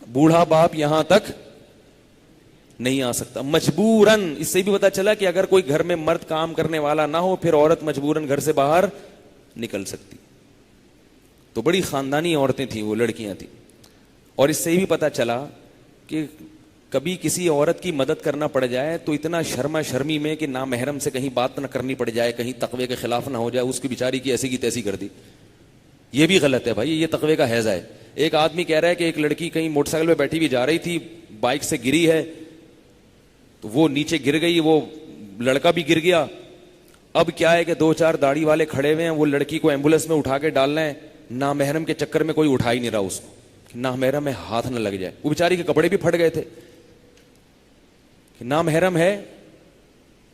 A: بوڑھا باپ یہاں تک نہیں آ سکتا. مجبوراً, اس سے بھی پتا چلا کہ اگر کوئی گھر میں مرد کام کرنے والا نہ ہو پھر عورت مجبوراً گھر سے باہر نکل سکتی. تو بڑی خاندانی عورتیں تھیں وہ, لڑکیاں تھیں. اور اس سے بھی پتا چلا کہ کبھی کسی عورت کی مدد کرنا پڑ جائے تو اتنا شرما شرمی میں کہ نامحرم سے کہیں بات نہ کرنی پڑ جائے, کہیں تقوی کے خلاف نہ ہو جائے, اس کی بیچاری کی ایسی کی تیسی کر دی. یہ بھی غلط ہے بھائی, یہ تقوی کا حیضہ ہے. ایک آدمی کہہ رہا ہے کہ ایک لڑکی کہیں موٹر سائیکل پہ بیٹھی ہوئی جا رہی تھی, بائک سے گری ہے تو وہ نیچے گر گئی, وہ لڑکا بھی گر گیا. اب کیا ہے کہ 2-4 داڑھی والے کھڑے ہوئے ہیں, وہ لڑکی کو ایمبولینس میں اٹھا کے ڈالنا ہے. نامحرم کے چکر میں کوئی اٹھا ہی نہیں رہا اس کو, نامحرم میں ہاتھ نہ لگ جائے. وہ بیچاری کے کپڑے بھی پھٹ گئے تھے. نامحرم ہے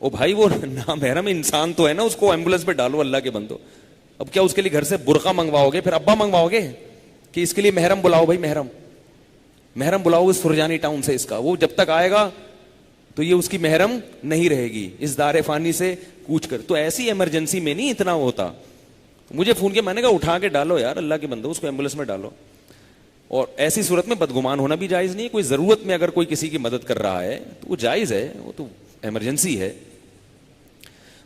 A: او بھائی, وہ نامحرم انسان تو ہے نا, اس کو ایمبولینس پہ ڈالو اللہ کے بندو. اب کیا اس کے لیے گھر سے برقع منگواؤ گے, پھر ابا منگواؤ گے کہ اس کے لیے محرم بلاؤ؟ بھائی محرم بلاؤ اس سرجانی ٹاؤن سے. اس کا وہ جب تک آئے گا تو یہ اس کی محرم نہیں رہے گی, اس دار فانی سے کوچ کر. تو ایسی ایمرجنسی میں نہیں اتنا ہوتا. مجھے فون کیا, میں نے کہا اٹھا کے ڈالو یار اللہ کے بندو, اس کو ایمبولینس میں ڈالو. اور ایسی صورت میں بدگمان ہونا بھی جائز نہیں. کوئی ضرورت میں اگر کوئی کسی کی مدد کر رہا ہے تو وہ جائز ہے, وہ تو ایمرجنسی ہے.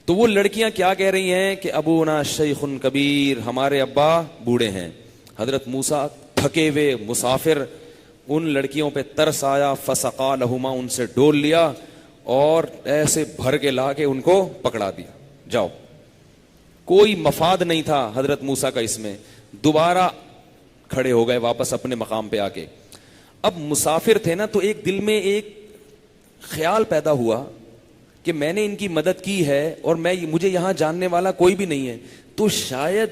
A: تو وہ لڑکیاں کیا کہہ رہی ہیں کہ ابونا شیخ کبیر, ہمارے ابا بوڑھے ہیں. حضرت موسیٰ تھکے ہوئے مسافر, ان لڑکیوں پہ ترس آیا, فسقا لہما, ان سے ڈول لیا اور ایسے بھر کے لا کے ان کو پکڑا دیا. جاؤ. کوئی مفاد نہیں تھا حضرت موسیٰ کا اس میں. دوبارہ کھڑے ہو گئے واپس اپنے مقام پہ آ کے. اب مسافر تھے نا, تو ایک دل میں ایک خیال پیدا ہوا کہ میں نے ان کی مدد کی ہے اور مجھے یہاں جاننے والا کوئی بھی نہیں ہے, تو شاید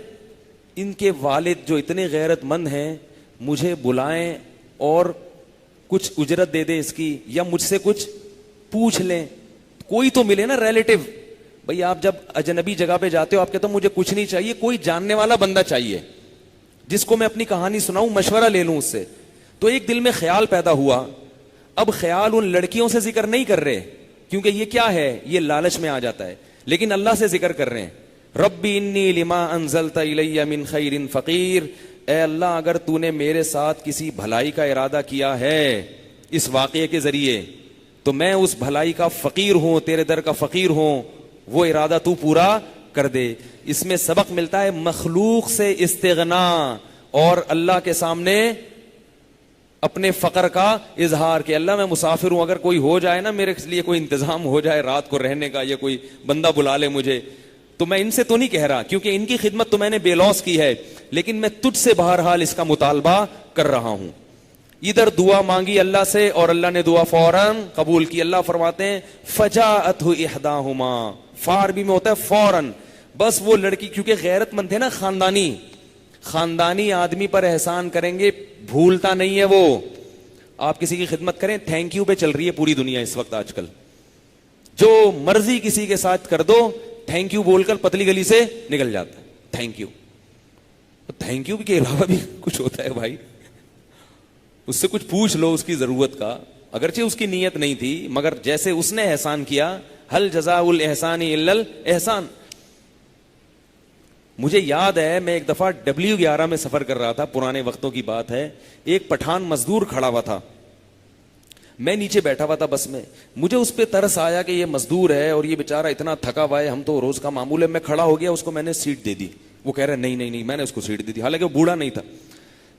A: ان کے والد جو اتنے غیرت مند ہیں مجھے بلائیں اور کچھ اجرت دے دے اس کی, یا مجھ سے کچھ پوچھ لیں, کوئی تو ملے نا ریلیٹو. بھئی آپ جب اجنبی جگہ پہ جاتے ہو آپ کہتے ہو مجھے کچھ نہیں چاہیے, کوئی جاننے والا بندہ چاہیے جس کو میں اپنی کہانی سناؤں, مشورہ لے لوں اس سے. تو ایک دل میں خیال پیدا ہوا. اب خیال ان لڑکیوں سے ذکر نہیں کر رہے کیونکہ یہ کیا ہے, یہ لالچ میں آ جاتا ہے, لیکن اللہ سے ذکر کر رہے ہیں. ربی انی لما انزلت الی من خیر فقیر, اے اللہ اگر تو نے میرے ساتھ کسی بھلائی کا ارادہ کیا ہے اس واقعے کے ذریعے تو میں اس بھلائی کا فقیر ہوں, تیرے در کا فقیر ہوں, وہ ارادہ تو پورا کر دے. اس میں سبق ملتا ہے مخلوق سے استغنا اور اللہ کے سامنے اپنے فقر کا اظہار کہ اللہ میں مسافر ہوں, اگر کوئی ہو جائے نا میرے لیے, کوئی انتظام ہو جائے رات کو رہنے کا, یا کوئی بندہ بلا لے مجھے, تو میں ان سے تو نہیں کہہ رہا کیونکہ ان کی خدمت تو میں نے بے لوث کی ہے, لیکن میں تجھ سے بہرحال اس کا مطالبہ کر رہا ہوں. ادھر دعا مانگی اللہ سے اور اللہ نے دعا فوراً قبول کی. اللہ فرماتے ہیں فجاءتہ احداہما, فاربی میں ہوتا ہے فوراً. بس وہ لڑکی کیونکہ غیرت مند ہے نا, خاندانی آدمی پر احسان کریں گے بھولتا نہیں ہے وہ. آپ کسی کی خدمت کریں, تھینک یو پہ چل رہی ہے پوری دنیا اس وقت. آج کل جو مرضی کسی کے ساتھ کر دو, تھینک یو بول کر پتلی گلی سے نکل جاتا ہے. تھینک یو, تھینک یو کے علاوہ بھی کچھ ہوتا ہے بھائی, اس سے کچھ پوچھ لو اس کی ضرورت کا, اگرچہ اس کی نیت نہیں تھی مگر جیسے اس نے احسان کیا, ہل جزاء الاحسان الا الاحسان. مجھے یاد ہے میں ایک دفعہ W11 میں سفر کر رہا تھا, پرانے وقتوں کی بات ہے. ایک پٹھان مزدور کھڑا ہوا تھا, میں نیچے بیٹھا ہوا تھا بس میں. مجھے اس پہ ترس آیا کہ یہ مزدور ہے اور یہ بیچارہ اتنا تھکا ہوا ہے, ہم تو روز کا معمول ہے. میں کھڑا ہو گیا, اس کو میں نے سیٹ دے دی. وہ کہہ رہا نہیں, میں نے اس کو سیٹ دے دی, حالانکہ وہ بوڑھا نہیں تھا.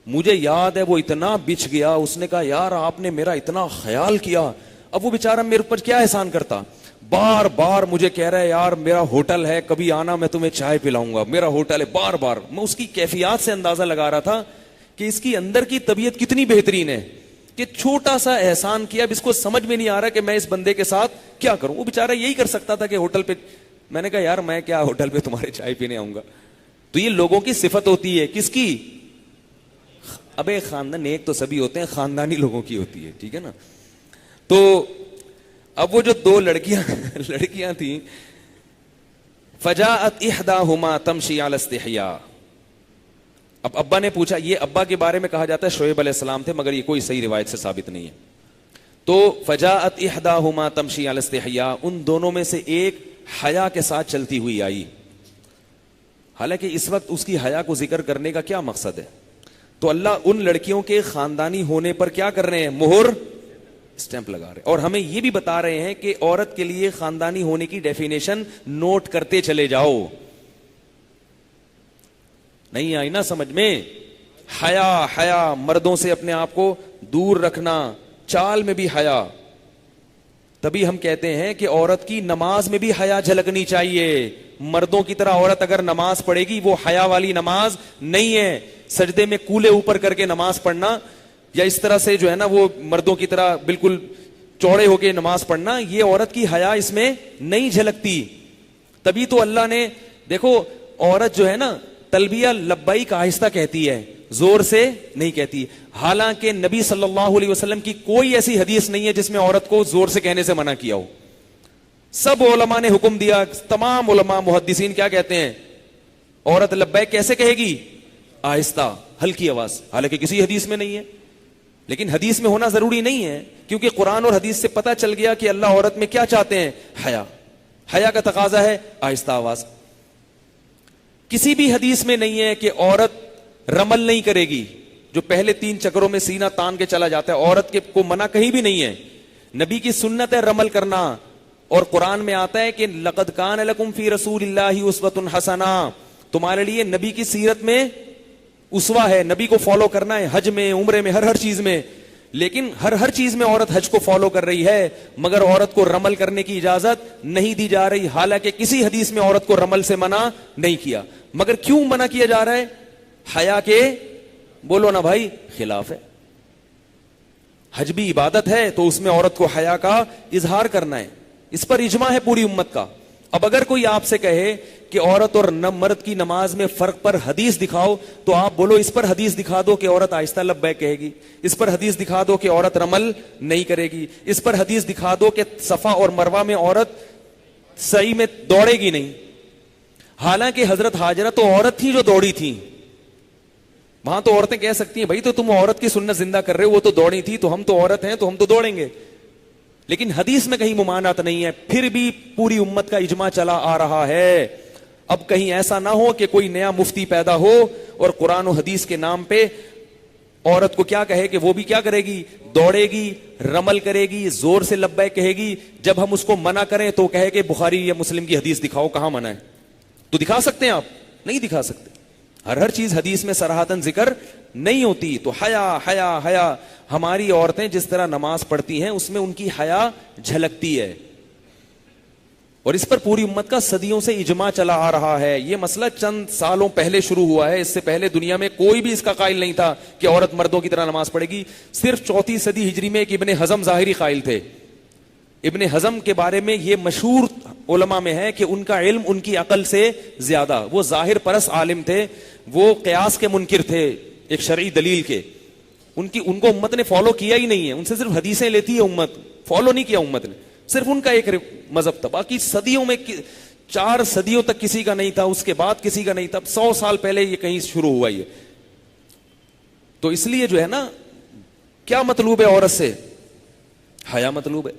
A: مجھے یاد ہے وہ اتنا بچ گیا, اس نے کہا یار آپ نے میرا اتنا خیال کیا. اب وہ بیچارہ میرے اوپر کیا احسان کرتا, بار بار مجھے کہہ رہا ہے یار میرا ہوٹل ہے, کبھی آنا میں تمہیں چائے پلاؤں گا, میرا ہوٹل ہے. بار بار میں اس کی کیفیات سے اندازہ لگا رہا تھا کہ اس کی اندر کی طبیعت کتنی بہترین ہے کہ چھوٹا سا احسان کیا. اب اس کو سمجھ میں نہیں آ رہا کہ میں اس بندے کے ساتھ کیا کروں. وہ بیچارہ یہی کر سکتا تھا کہ ہوٹل پہ, میں نے کہا یار میں کیا ہوٹل پہ تمہارے چائے پینے آؤں گا. تو یہ لوگوں کی صفت ہوتی ہے, کس کی؟ ابے خاندان, ایک تو سبھی ہوتے ہیں, خاندانی لوگوں کی ہوتی ہے, ٹھیک ہے نا. تو اب وہ جو 2 لڑکیاں تھیں, فجاءت احداہما تمشی علی استحیاء. اب ابا نے پوچھا, یہ ابا کے بارے میں کہا جاتا ہے شعیب علیہ السلام تھے, مگر یہ کوئی صحیح روایت سے ثابت نہیں ہے. تو فجاءت احداہما تمشی علی استحیاء, ان دونوں میں سے ایک حیا کے ساتھ چلتی ہوئی آئی. حالانکہ اس وقت اس کی حیا کو ذکر کرنے کا کیا مقصد ہے؟ تو اللہ ان لڑکیوں کے خاندانی ہونے پر کیا کر رہے ہیں, مہر اسٹیمپ لگا رہے ہیں. اور ہمیں یہ بھی بتا رہے ہیں کہ عورت کے لیے خاندانی ہونے کی ڈیفینیشن نوٹ کرتے چلے جاؤ. نہیں آئی نا سمجھ میں؟ حیا مردوں سے اپنے آپ کو دور رکھنا, چال میں بھی حیا. تبھی ہم کہتے ہیں کہ عورت کی نماز میں بھی حیا جھلکنی چاہیے. مردوں کی طرح عورت اگر نماز پڑھے گی وہ حیا والی نماز نہیں ہے. سجدے میں کولے اوپر کر کے نماز پڑھنا یا اس طرح سے جو ہے نا وہ مردوں کی طرح بالکل چوڑے ہو کے نماز پڑھنا, یہ عورت کی حیا اس میں نہیں جھلکتی. تبھی تو اللہ نے دیکھو عورت جو ہے نا تلبیہ لبیک آہستہ کہتی ہے, زور سے نہیں کہتی. حالانکہ نبی صلی اللہ علیہ وسلم کی کوئی ایسی حدیث نہیں ہے جس میں عورت کو زور سے کہنے سے منع کیا ہو. سب علماء نے حکم دیا, تمام علماء محدثین کیا کہتے ہیں, عورت لبیک کیسے کہے گی, آہستہ ہلکی آواز. حالانکہ کسی حدیث میں نہیں ہے, لیکن حدیث میں ہونا ضروری نہیں ہے, کیونکہ قرآن اور حدیث سے پتہ چل گیا کہ اللہ عورت میں کیا چاہتے ہیں, حیا. حیا کا تقاضا ہے آہستہ آواز. کسی بھی حدیث میں نہیں ہے کہ عورت رمل نہیں کرے گی, جو پہلے 3 چکروں میں سینہ تان کے چلا جاتا ہے, عورت کے کو منع کہیں بھی نہیں ہے. نبی کی سنت ہے رمل کرنا, اور قرآن میں آتا ہے کہ لقد کان لکم فی رسول اللہ اسوۃ حسنہ, تمہارے لیے نبی کی سیرت میں اسوہ ہے, نبی کو فالو کرنا ہے, حج میں, عمرے میں, ہر چیز میں. لیکن ہر چیز میں عورت حج کو فالو کر رہی ہے, مگر عورت کو رمل کرنے کی اجازت نہیں دی جا رہی. حالانکہ کسی حدیث میں عورت کو رمل سے منع نہیں کیا, مگر کیوں منع کیا جا رہا ہے, حیا کے, بولو نا بھائی, خلاف ہے. حج بھی عبادت ہے تو اس میں عورت کو حیا کا اظہار کرنا ہے. اس پر اجماع ہے پوری امت کا. اب اگر کوئی آپ سے کہے کہ عورت اور مرد کی نماز میں فرق پر حدیث دکھاؤ, تو آپ بولو اس پر حدیث دکھا دو کہ عورت آہستہ لبیک کہے گی, اس پر حدیث دکھا دو کہ عورت رمل نہیں کرے گی, اس پر حدیث دکھا دو کہ صفا اور مروہ میں عورت سعی میں دوڑے گی نہیں. حالانکہ حضرت ہاجرہ تو عورت تھی جو دوڑی تھی. وہاں تو عورتیں کہہ سکتی ہیں بھائی تو تم عورت کی سنت زندہ کر رہے ہو, وہ تو دوڑی تھی, تو ہم تو عورت ہیں تو ہم تو دوڑیں گے. لیکن حدیث میں کہیں ممانعت نہیں ہے, پھر بھی پوری امت کا اجماع چلا آ رہا ہے. اب کہیں ایسا نہ ہو کہ کوئی نیا مفتی پیدا ہو اور قرآن و حدیث کے نام پہ عورت کو کیا کہے کہ وہ بھی کیا کرے گی, دوڑے گی, رمل کرے گی, زور سے لبیک کہے گی. جب ہم اس کو منع کریں تو کہے کہ بخاری یا مسلم کی حدیث دکھاؤ, کہاں منع ہے؟ تو دکھا سکتے ہیں آپ؟ نہیں دکھا سکتے. ہر چیز حدیث میں صراحتاً ذکر نہیں ہوتی. تو حیا حیا حیا, ہماری عورتیں جس طرح نماز پڑھتی ہیں اس میں ان کی حیا جھلکتی ہے, اور اس پر پوری امت کا صدیوں سے اجماع چلا آ رہا ہے. یہ مسئلہ چند سالوں پہلے شروع ہوا ہے, اس سے پہلے دنیا میں کوئی بھی اس کا قائل نہیں تھا کہ عورت مردوں کی طرح نماز پڑھے گی. صرف 4 صدی ہجری میں ایک ابن حزم ظاہری قائل تھے. ابن حزم کے بارے میں یہ مشہور علماء میں ہے کہ ان کا علم ان کی عقل سے زیادہ, وہ ظاہر پرس عالم تھے, وہ قیاس کے منکر تھے ایک شرعی دلیل کے. ان کو امت نے فالو کیا ہی نہیں ہے, ان سے صرف حدیثیں لیتی ہے امت, فالو نہیں کیا امت نے, صرف ان کا ایک مذہب تھا. باقی صدیوں میں 4 صدیوں تک کسی کا نہیں تھا, اس کے بعد کسی کا نہیں تھا, 100 سال پہلے یہ کہیں شروع ہوا یہ. تو اس لیے جو ہے نا, کیا مطلوب ہے عورت سے, حیا مطلوب ہے.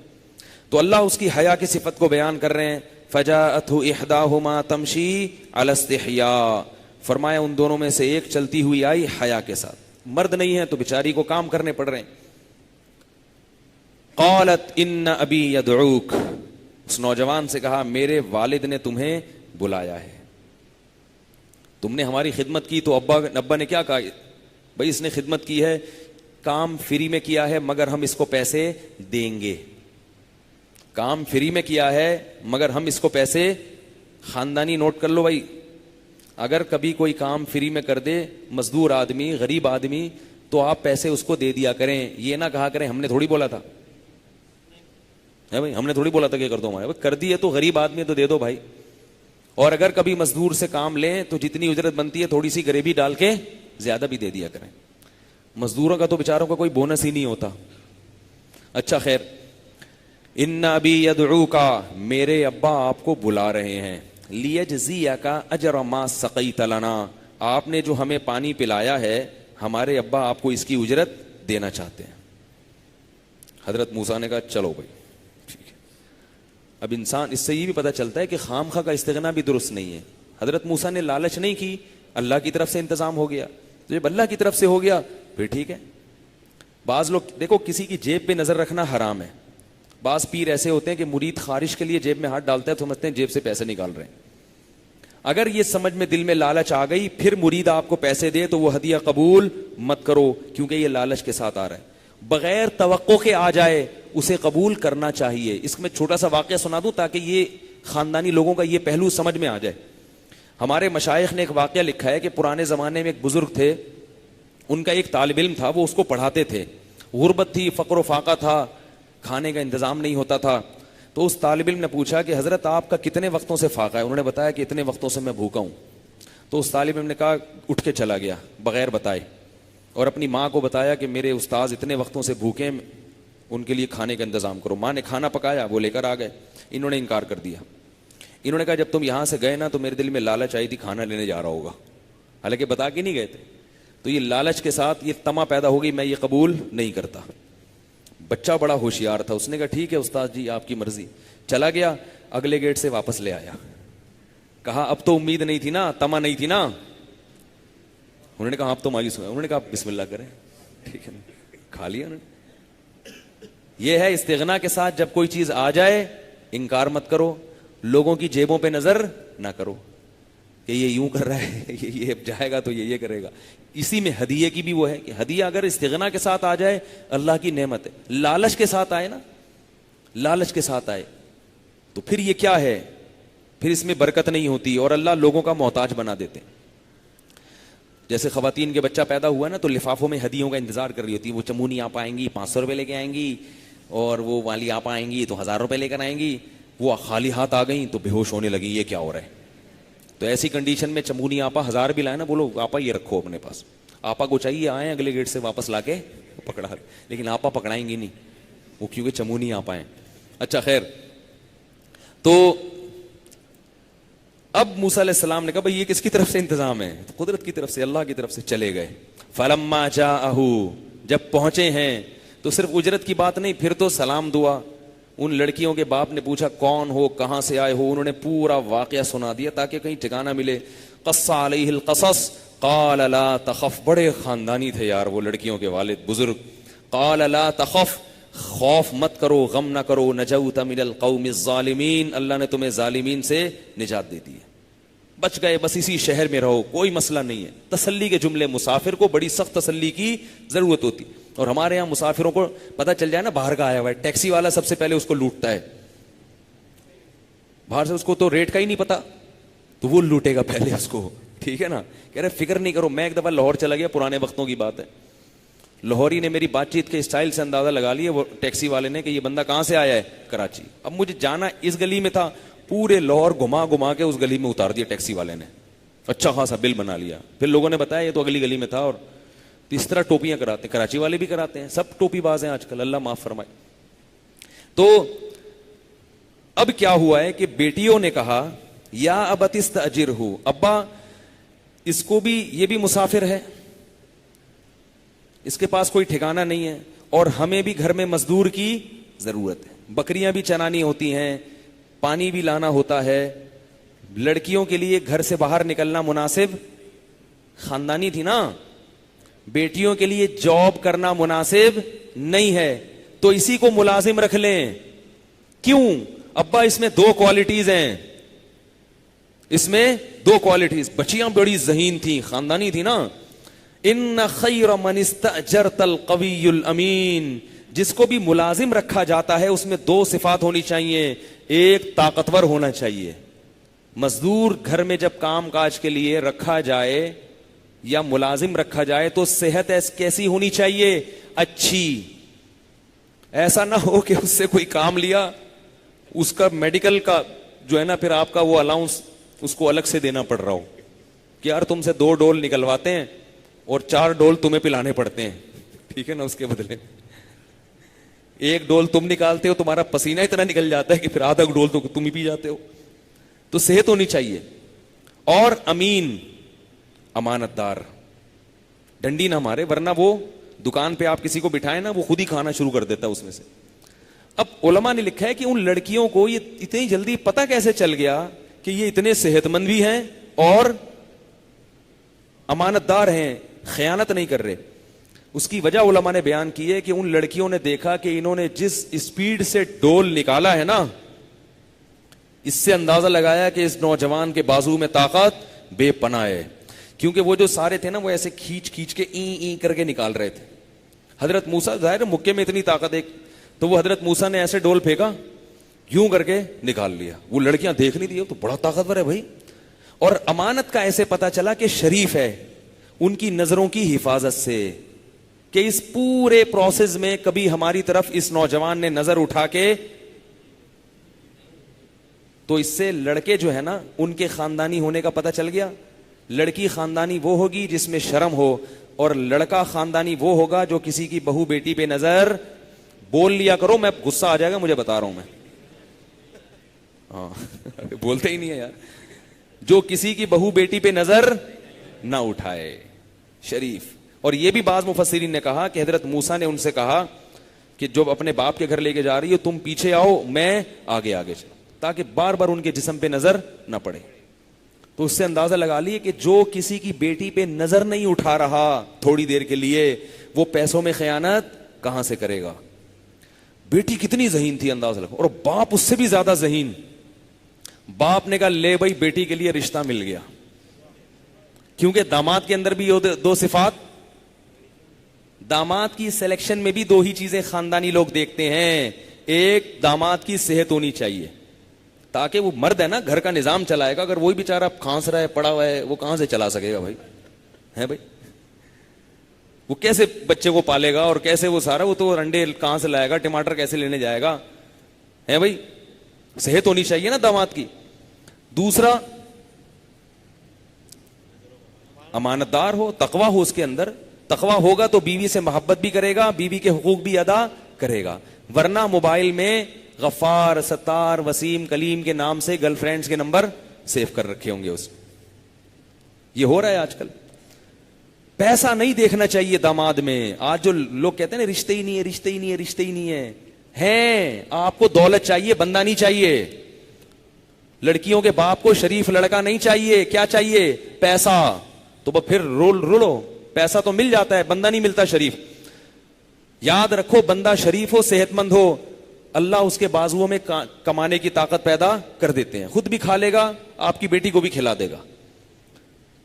A: تو اللہ اس کی حیا کی صفت کو بیان کر رہے ہیں. فجاءته احداهما تمشي على استحياء, فرمایا ان دونوں میں سے ایک چلتی ہوئی آئی حیا کے ساتھ. مرد نہیں ہے تو بیچاری کو کام کرنے پڑ رہے ہیں. قالت ان ابی یدعوک, اس نوجوان سے کہا میرے والد نے تمہیں بلایا ہے. تم نے ہماری خدمت کی. تو ابا نے کیا کہا, بھائی اس نے خدمت کی ہے, کام فری میں کیا ہے مگر ہم اس کو پیسے دیں گے. کام فری میں کیا ہے مگر ہم اس کو پیسے, خاندانی نوٹ کر لو بھائی, اگر کبھی کوئی کام فری میں کر دے مزدور آدمی, غریب آدمی, تو آپ پیسے اس کو دے دیا کریں. یہ نہ کہا کریں ہم نے تھوڑی بولا تھا, بھائی ہم نے تھوڑی بولا تھا کہ کر دو ہمارے, کر دی ہے تو غریب آدمی تو دے دو بھائی. اور اگر کبھی مزدور سے کام لیں تو جتنی اجرت بنتی ہے تھوڑی سی غریبی ڈال کے زیادہ بھی دے دیا کریں. مزدوروں کا تو بیچاروں کا کوئی بونس ہی نہیں ہوتا. اچھا خیر, ان ابی یدعوکا, میرے ابا آپ کو بلا رہے ہیں, لیجزیک اجر ما سقیت لنا, آپ نے جو ہمیں پانی پلایا ہے ہمارے ابا آپ کو اس کی اجرت دینا چاہتے ہیں. حضرت موسیٰ نے کہا چلو بھائی ٹھیک ہے. اب انسان اس سے یہ بھی پتہ چلتا ہے کہ خامخواہ کا استغنا بھی درست نہیں ہے. حضرت موسیٰ نے لالچ نہیں کی, اللہ کی طرف سے انتظام ہو گیا. تو جب اللہ کی طرف سے ہو گیا پھر ٹھیک ہے. بعض لوگ دیکھو کسی کی جیب پہ نظر رکھنا حرام ہے. بعض پیر ایسے ہوتے ہیں کہ مرید خارش کے لیے جیب میں ہاتھ ڈالتا ہے تو سمجھتے ہیں جیب سے پیسے نکال رہے ہیں. اگر یہ سمجھ میں دل میں لالچ آ گئی پھر مرید آپ کو پیسے دے تو وہ ہدیہ قبول مت کرو, کیونکہ یہ لالچ کے ساتھ آ رہا ہے. بغیر توقع کے آ جائے اسے قبول کرنا چاہیے. اس میں چھوٹا سا واقعہ سنا دوں تاکہ یہ خاندانی لوگوں کا یہ پہلو سمجھ میں آ جائے. ہمارے مشائخ نے ایک واقعہ لکھا ہے کہ پرانے زمانے میں ایک بزرگ تھے, ان کا ایک طالب علم تھا, وہ اس کو پڑھاتے تھے. غربت تھی, فقر و فاقہ تھا, کھانے کا انتظام نہیں ہوتا تھا. تو اس طالب علم نے پوچھا کہ حضرت آپ کا کتنے وقتوں سے فاقہ ہے؟ انہوں نے بتایا کہ اتنے وقتوں سے میں بھوکا ہوں. تو اس طالب علم نے کہا, اٹھ کے چلا گیا بغیر بتائے, اور اپنی ماں کو بتایا کہ میرے استاذ اتنے وقتوں سے بھوکے ہیں, ان کے لیے کھانے کا انتظام کرو. ماں نے کھانا پکایا, وہ لے کر آ گئے. انہوں نے انکار کر دیا. انہوں نے کہا جب تم یہاں سے گئے نا تو میرے دل میں لالچ آئی تھی کھانا لینے جا رہا ہوگا, حالانکہ بتا کے نہیں گئے تھے. تو یہ لالچ کے ساتھ یہ تما پیدا ہوگی, میں یہ قبول نہیں کرتا. بچہ بڑا ہوشیار تھا, اس نے کہا ٹھیک ہے استاد جی آپ کی مرضی. چلا گیا, اگلے گیٹ سے واپس لے آیا. کہا اب تو امید نہیں تھی نا, تما نہیں تھی نا. انہوں نے کہا آپ تو مایوس ہوئے. انہوں نے کہا بسم اللہ کریں, ٹھیک ہے کھا لیا. یہ ہے استغنا کے ساتھ جب کوئی چیز آ جائے انکار مت کرو, لوگوں کی جیبوں پہ نظر نہ کرو کہ یہ یوں کر رہا ہے, یہ جائے گا تو یہ کرے گا. اسی میں ہدیے کی بھی وہ ہے کہ ہدیہ اگر استغنا کے ساتھ آ جائے اللہ کی نعمت ہے. لالچ کے ساتھ آئے نا, لالچ کے ساتھ آئے تو پھر یہ کیا ہے, پھر اس میں برکت نہیں ہوتی اور اللہ لوگوں کا محتاج بنا دیتے. جیسے خواتین کے بچہ پیدا ہوا نا تو لفافوں میں ہدیوں کا انتظار کر رہی ہوتی. وہ چمونی آپ آئیں گی 500 روپے لے کے آئیں گی, اور وہ والی آپ آئیں گی تو 1000 روپے لے کر آئیں گی. وہ خالی ہاتھ آ گئیں تو بے ہوش ہونے لگی, یہ کیا ہو رہا ہے. تو ایسی کنڈیشن میں چمونی آپا 1000 بھی لائے نا, بولو آپا یہ رکھو اپنے پاس. آپا کو چاہیے آئیں اگلے گیٹ سے واپس لا کے پکڑا, لیکن آپا پکڑائیں گی نہیں, وہ کیونکہ چمونی آپا ہیں. اچھا خیر, تو اب موسیٰ علیہ السلام نے کہا بھئی یہ کس کی طرف سے انتظام ہے؟ تو قدرت کی طرف سے, اللہ کی طرف سے. چلے گئے. فلما جاءہ, جب پہنچے ہیں تو صرف اجرت کی بات نہیں, پھر تو سلام دعا. ان لڑکیوں کے باپ نے پوچھا کون ہو, کہاں سے آئے ہو؟ انہوں نے پورا واقعہ سنا دیا تاکہ کہیں ٹھکانہ ملے. قص علیہ القصص قال لا تخف, بڑے خاندانی تھے یار وہ لڑکیوں کے والد بزرگ. قال لا تخف, خوف مت کرو, غم نہ کرو. نجوت من القوم الظالمین, اللہ نے تمہیں ظالمین سے نجات دے دی ہے, بچ گئے, بس اسی شہر میں رہو, کوئی مسئلہ نہیں ہے. تسلی کے جملے, مسافر کو بڑی سخت تسلی کی ضرورت ہوتی. اور ہمارے یہاں مسافروں کو پتہ چل جائے نا باہر کا آیا ہوا ہے, ٹیکسی والا سب سے پہلے اس کو لوٹتا ہے. باہر سے اس کو تو ریٹ کا ہی نہیں پتا, تو وہ لوٹے گا پہلے اس کو, ٹھیک ہے نا. کہہ رہے فکر نہیں کرو. میں ایک دفعہ لاہور چلا گیا, پرانے وقتوں کی بات ہے. لاہوری نے میری بات چیت کے اسٹائل سے اندازہ لگا لیا, وہ ٹیکسی والے نے, کہ یہ بندہ کہاں سے آیا ہے, کراچی. اب مجھے جانا اس گلی میں تھا, پورے لاہور گھما گھما کے اس گلی میں اتار دیا ٹیکسی والے نے. اچھا خاصا بل بنا لیا. پھر لوگوں نے بتایا یہ تو اگلی گلی میں تھا. اور اس طرح ٹوپیاں کراتے ہیں, کراچی والے بھی کراتے ہیں, سب ٹوپی باز ہیں آج کل, اللہ معاف فرمائے. تو اب کیا ہوا ہے کہ بیٹیوں نے کہا یا ابت استاجرہ, ابا اس کو بھی, یہ بھی مسافر ہے, اس کے پاس کوئی ٹھکانہ نہیں ہے, اور ہمیں بھی گھر میں مزدور کی ضرورت ہے. بکریاں بھی چرانی ہوتی ہیں, پانی بھی لانا ہوتا ہے. لڑکیوں کے لیے گھر سے باہر نکلنا مناسب, خاندانی تھی نا, بیٹیوں کے لیے جاب کرنا مناسب نہیں ہے, تو اسی کو ملازم رکھ لیں. کیوں ابا؟ اس میں 2 کوالٹیز ہیں, اس میں 2 کوالٹیز. بچیاں بڑی ذہین تھیں, خاندانی تھی نا. ان خیر من استاجرت القوی الامین, جس کو بھی ملازم رکھا جاتا ہے اس میں 2 صفات ہونی چاہیے. ایک, طاقتور ہونا چاہیے. مزدور گھر میں جب کام کاج کے لیے رکھا جائے یا ملازم رکھا جائے تو صحت کیسی ہونی چاہیے؟ اچھی. ایسا نہ ہو کہ اس سے کوئی کام لیا, اس کا میڈیکل کا جو ہے نا پھر آپ کا وہ الاؤنس اس کو الگ سے دینا پڑ رہا ہو, کہ یار تم سے 2 ڈول نکلواتے ہیں اور 4 ڈول تمہیں پلانے پڑتے ہیں, ٹھیک ہے نا. اس کے بدلے 1 ڈول تم نکالتے ہو, تمہارا پسینہ اتنا نکل جاتا ہے کہ پھر آدھا ڈول تو تم ہی پی جاتے ہو. تو صحت ہونی چاہیے. اور امین, امانت دار, ڈنڈی نہ مارے, ورنہ وہ دکان پہ آپ کسی کو بٹھائے نا وہ خود ہی کھانا شروع کر دیتا ہے اس میں سے. اب علماء نے لکھا ہے کہ ان لڑکیوں کو یہ اتنی جلدی پتہ کیسے چل گیا کہ یہ اتنے صحت مند بھی ہیں اور امانت دار ہیں, خیانت نہیں کر رہے. اس کی وجہ علماء نے بیان کی ہے کہ ان لڑکیوں نے دیکھا کہ انہوں نے جس اسپیڈ سے ڈول نکالا ہے نا, اس سے اندازہ لگایا کہ اس نوجوان کے بازو میں طاقت بے پناہ ہے. کیونکہ وہ جو سارے تھے نا وہ ایسے کھینچ کھینچ کے این کر کے نکال رہے تھے. حضرت موسیٰ ظاہر مکے میں اتنی طاقت ہے تو وہ حضرت موسیٰ نے ایسے ڈول پھینکا, یوں کر کے نکال لیا. وہ لڑکیاں دیکھ نہیں دی, تو بڑا طاقتور ہے بھائی. اور امانت کا ایسے پتا چلا کہ شریف ہے ان کی نظروں کی حفاظت سے, کہ اس پورے پروسیس میں کبھی ہماری طرف اس نوجوان نے نظر اٹھا کے, تو اس سے لڑکے جو ہے نا ان کے خاندانی ہونے کا پتہ چل گیا. لڑکی خاندانی وہ ہوگی جس میں شرم ہو, اور لڑکا خاندانی وہ ہوگا جو کسی کی بہو بیٹی پہ نظر, بول لیا کرو, میں غصہ آ جائے گا مجھے بتا رہا ہوں میں, ہاں بولتے ہی نہیں ہے یار, جو کسی کی بہو بیٹی پہ نظر نہ اٹھائے, شریف. اور یہ بھی بعض مفسرین نے کہا کہ حضرت موسیٰ نے ان سے کہا کہ جو اپنے باپ کے گھر لے کے جا رہی ہو تم پیچھے آؤ, میں آگے آگے چلوں, تاکہ بار بار ان کے جسم پہ نظر نہ پڑے. تو اس سے اندازہ لگا لیے کہ جو کسی کی بیٹی پہ نظر نہیں اٹھا رہا تھوڑی دیر کے لیے, وہ پیسوں میں خیانت کہاں سے کرے گا. بیٹی کتنی ذہین تھی اندازہ لگا, اور باپ اس سے بھی زیادہ ذہین. باپ نے کہا لے بھائی بیٹی کے لیے رشتہ مل گیا, کیونکہ داماد کے اندر بھی دو صفات, داماد کی سلیکشن میں بھی دو ہی چیزیں خاندانی لوگ دیکھتے ہیں. ایک, داماد کی صحت ہونی چاہیے, تاکہ وہ مرد ہے نا گھر کا نظام چلائے گا. اگر وہی بیچارہ کھانس رہا ہے پڑا ہوا ہے, وہ کہاں سے چلا سکے گا بھائی, ہے بھائی, وہ کیسے بچے کو پالے گا, اور کیسے وہ سارا, وہ تو انڈے کہاں سے لائے گا, ٹماٹر کیسے لینے جائے گا, ہے بھائی. صحت ہونی چاہیے نا داماد کی. دوسرا, امانت دار ہو, تقویٰ ہو اس کے اندر. تقویٰ ہوگا تو بیوی سے محبت بھی کرے گا, بیوی کے حقوق بھی ادا کرے گا. ورنہ موبائل میں غفار, ستار, وسیم, کلیم کے نام سے گرل فرینڈز کے نمبر سیو کر رکھے ہوں گے اس. یہ ہو رہا ہے آج کل. پیسہ نہیں دیکھنا چاہیے داماد میں. آج جو لوگ کہتے ہیں نا رشتے ہی نہیں ہے, رشتے ہی نہیں ہے, رشتے ہی نہیں ہے, ہیں. آپ کو دولت چاہیے, بندہ نہیں چاہیے. لڑکیوں کے باپ کو شریف لڑکا نہیں چاہیے, کیا چاہیے, پیسہ. تو پھر رولو, پیسہ تو مل جاتا ہے, بندہ نہیں ملتا شریف. یاد رکھو, بندہ شریف ہو, صحت مند ہو, اللہ اس کے بازوؤں میں کمانے کی طاقت پیدا کر دیتے ہیں. خود بھی کھا لے گا, آپ کی بیٹی کو بھی کھلا دے گا.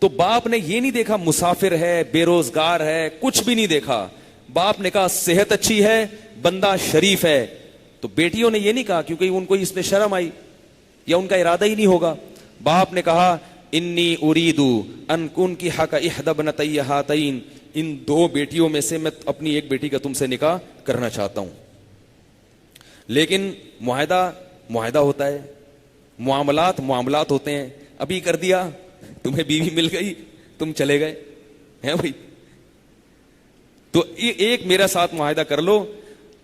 A: تو باپ نے یہ نہیں دیکھا مسافر ہے, بے روزگار ہے, کچھ بھی نہیں دیکھا. باپ نے کہا صحت اچھی ہے, بندہ شریف ہے. تو بیٹیوں نے یہ نہیں کہا کیونکہ ان کو اس میں شرم آئی یا ان کا ارادہ ہی نہیں ہوگا. باپ نے کہا انی اریدو ان کن کی حق احدی ابنتی ہاتین, ان دو بیٹیوں میں سے میں اپنی ایک بیٹی کا تم سے نکاح کرنا چاہتا ہوں. لیکن معاہدہ ہوتا ہے, معاملات ہوتے ہیں. ابھی کر دیا, تمہیں بیوی مل گئی, تم چلے گئے, ہیں بھائی. تو ایک میرا ساتھ معاہدہ کر لو,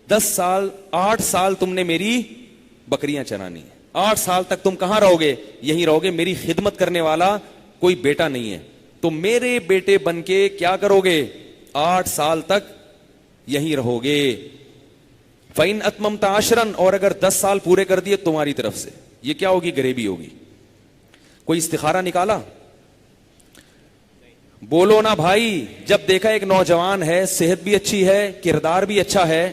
A: 10 سال 8 سال تم نے میری بکریاں چرانی, 8 سال تک تم کہاں رہو گے, یہیں رہو گے. میری خدمت کرنے والا کوئی بیٹا نہیں ہے, تو میرے بیٹے بن کے کیا کرو گے, 8 سال تک یہیں رہو گے. فَإِنْ أَتْمَمْتَ عَشْرًا, اور اگر 10 سال پورے کر دیے تمہاری طرف سے, یہ کیا ہوگی, غریبی ہوگی. کوئی استخارہ نکالا, بولو نا بھائی. جب دیکھا ایک نوجوان ہے, صحت بھی اچھی ہے, کردار بھی اچھا ہے,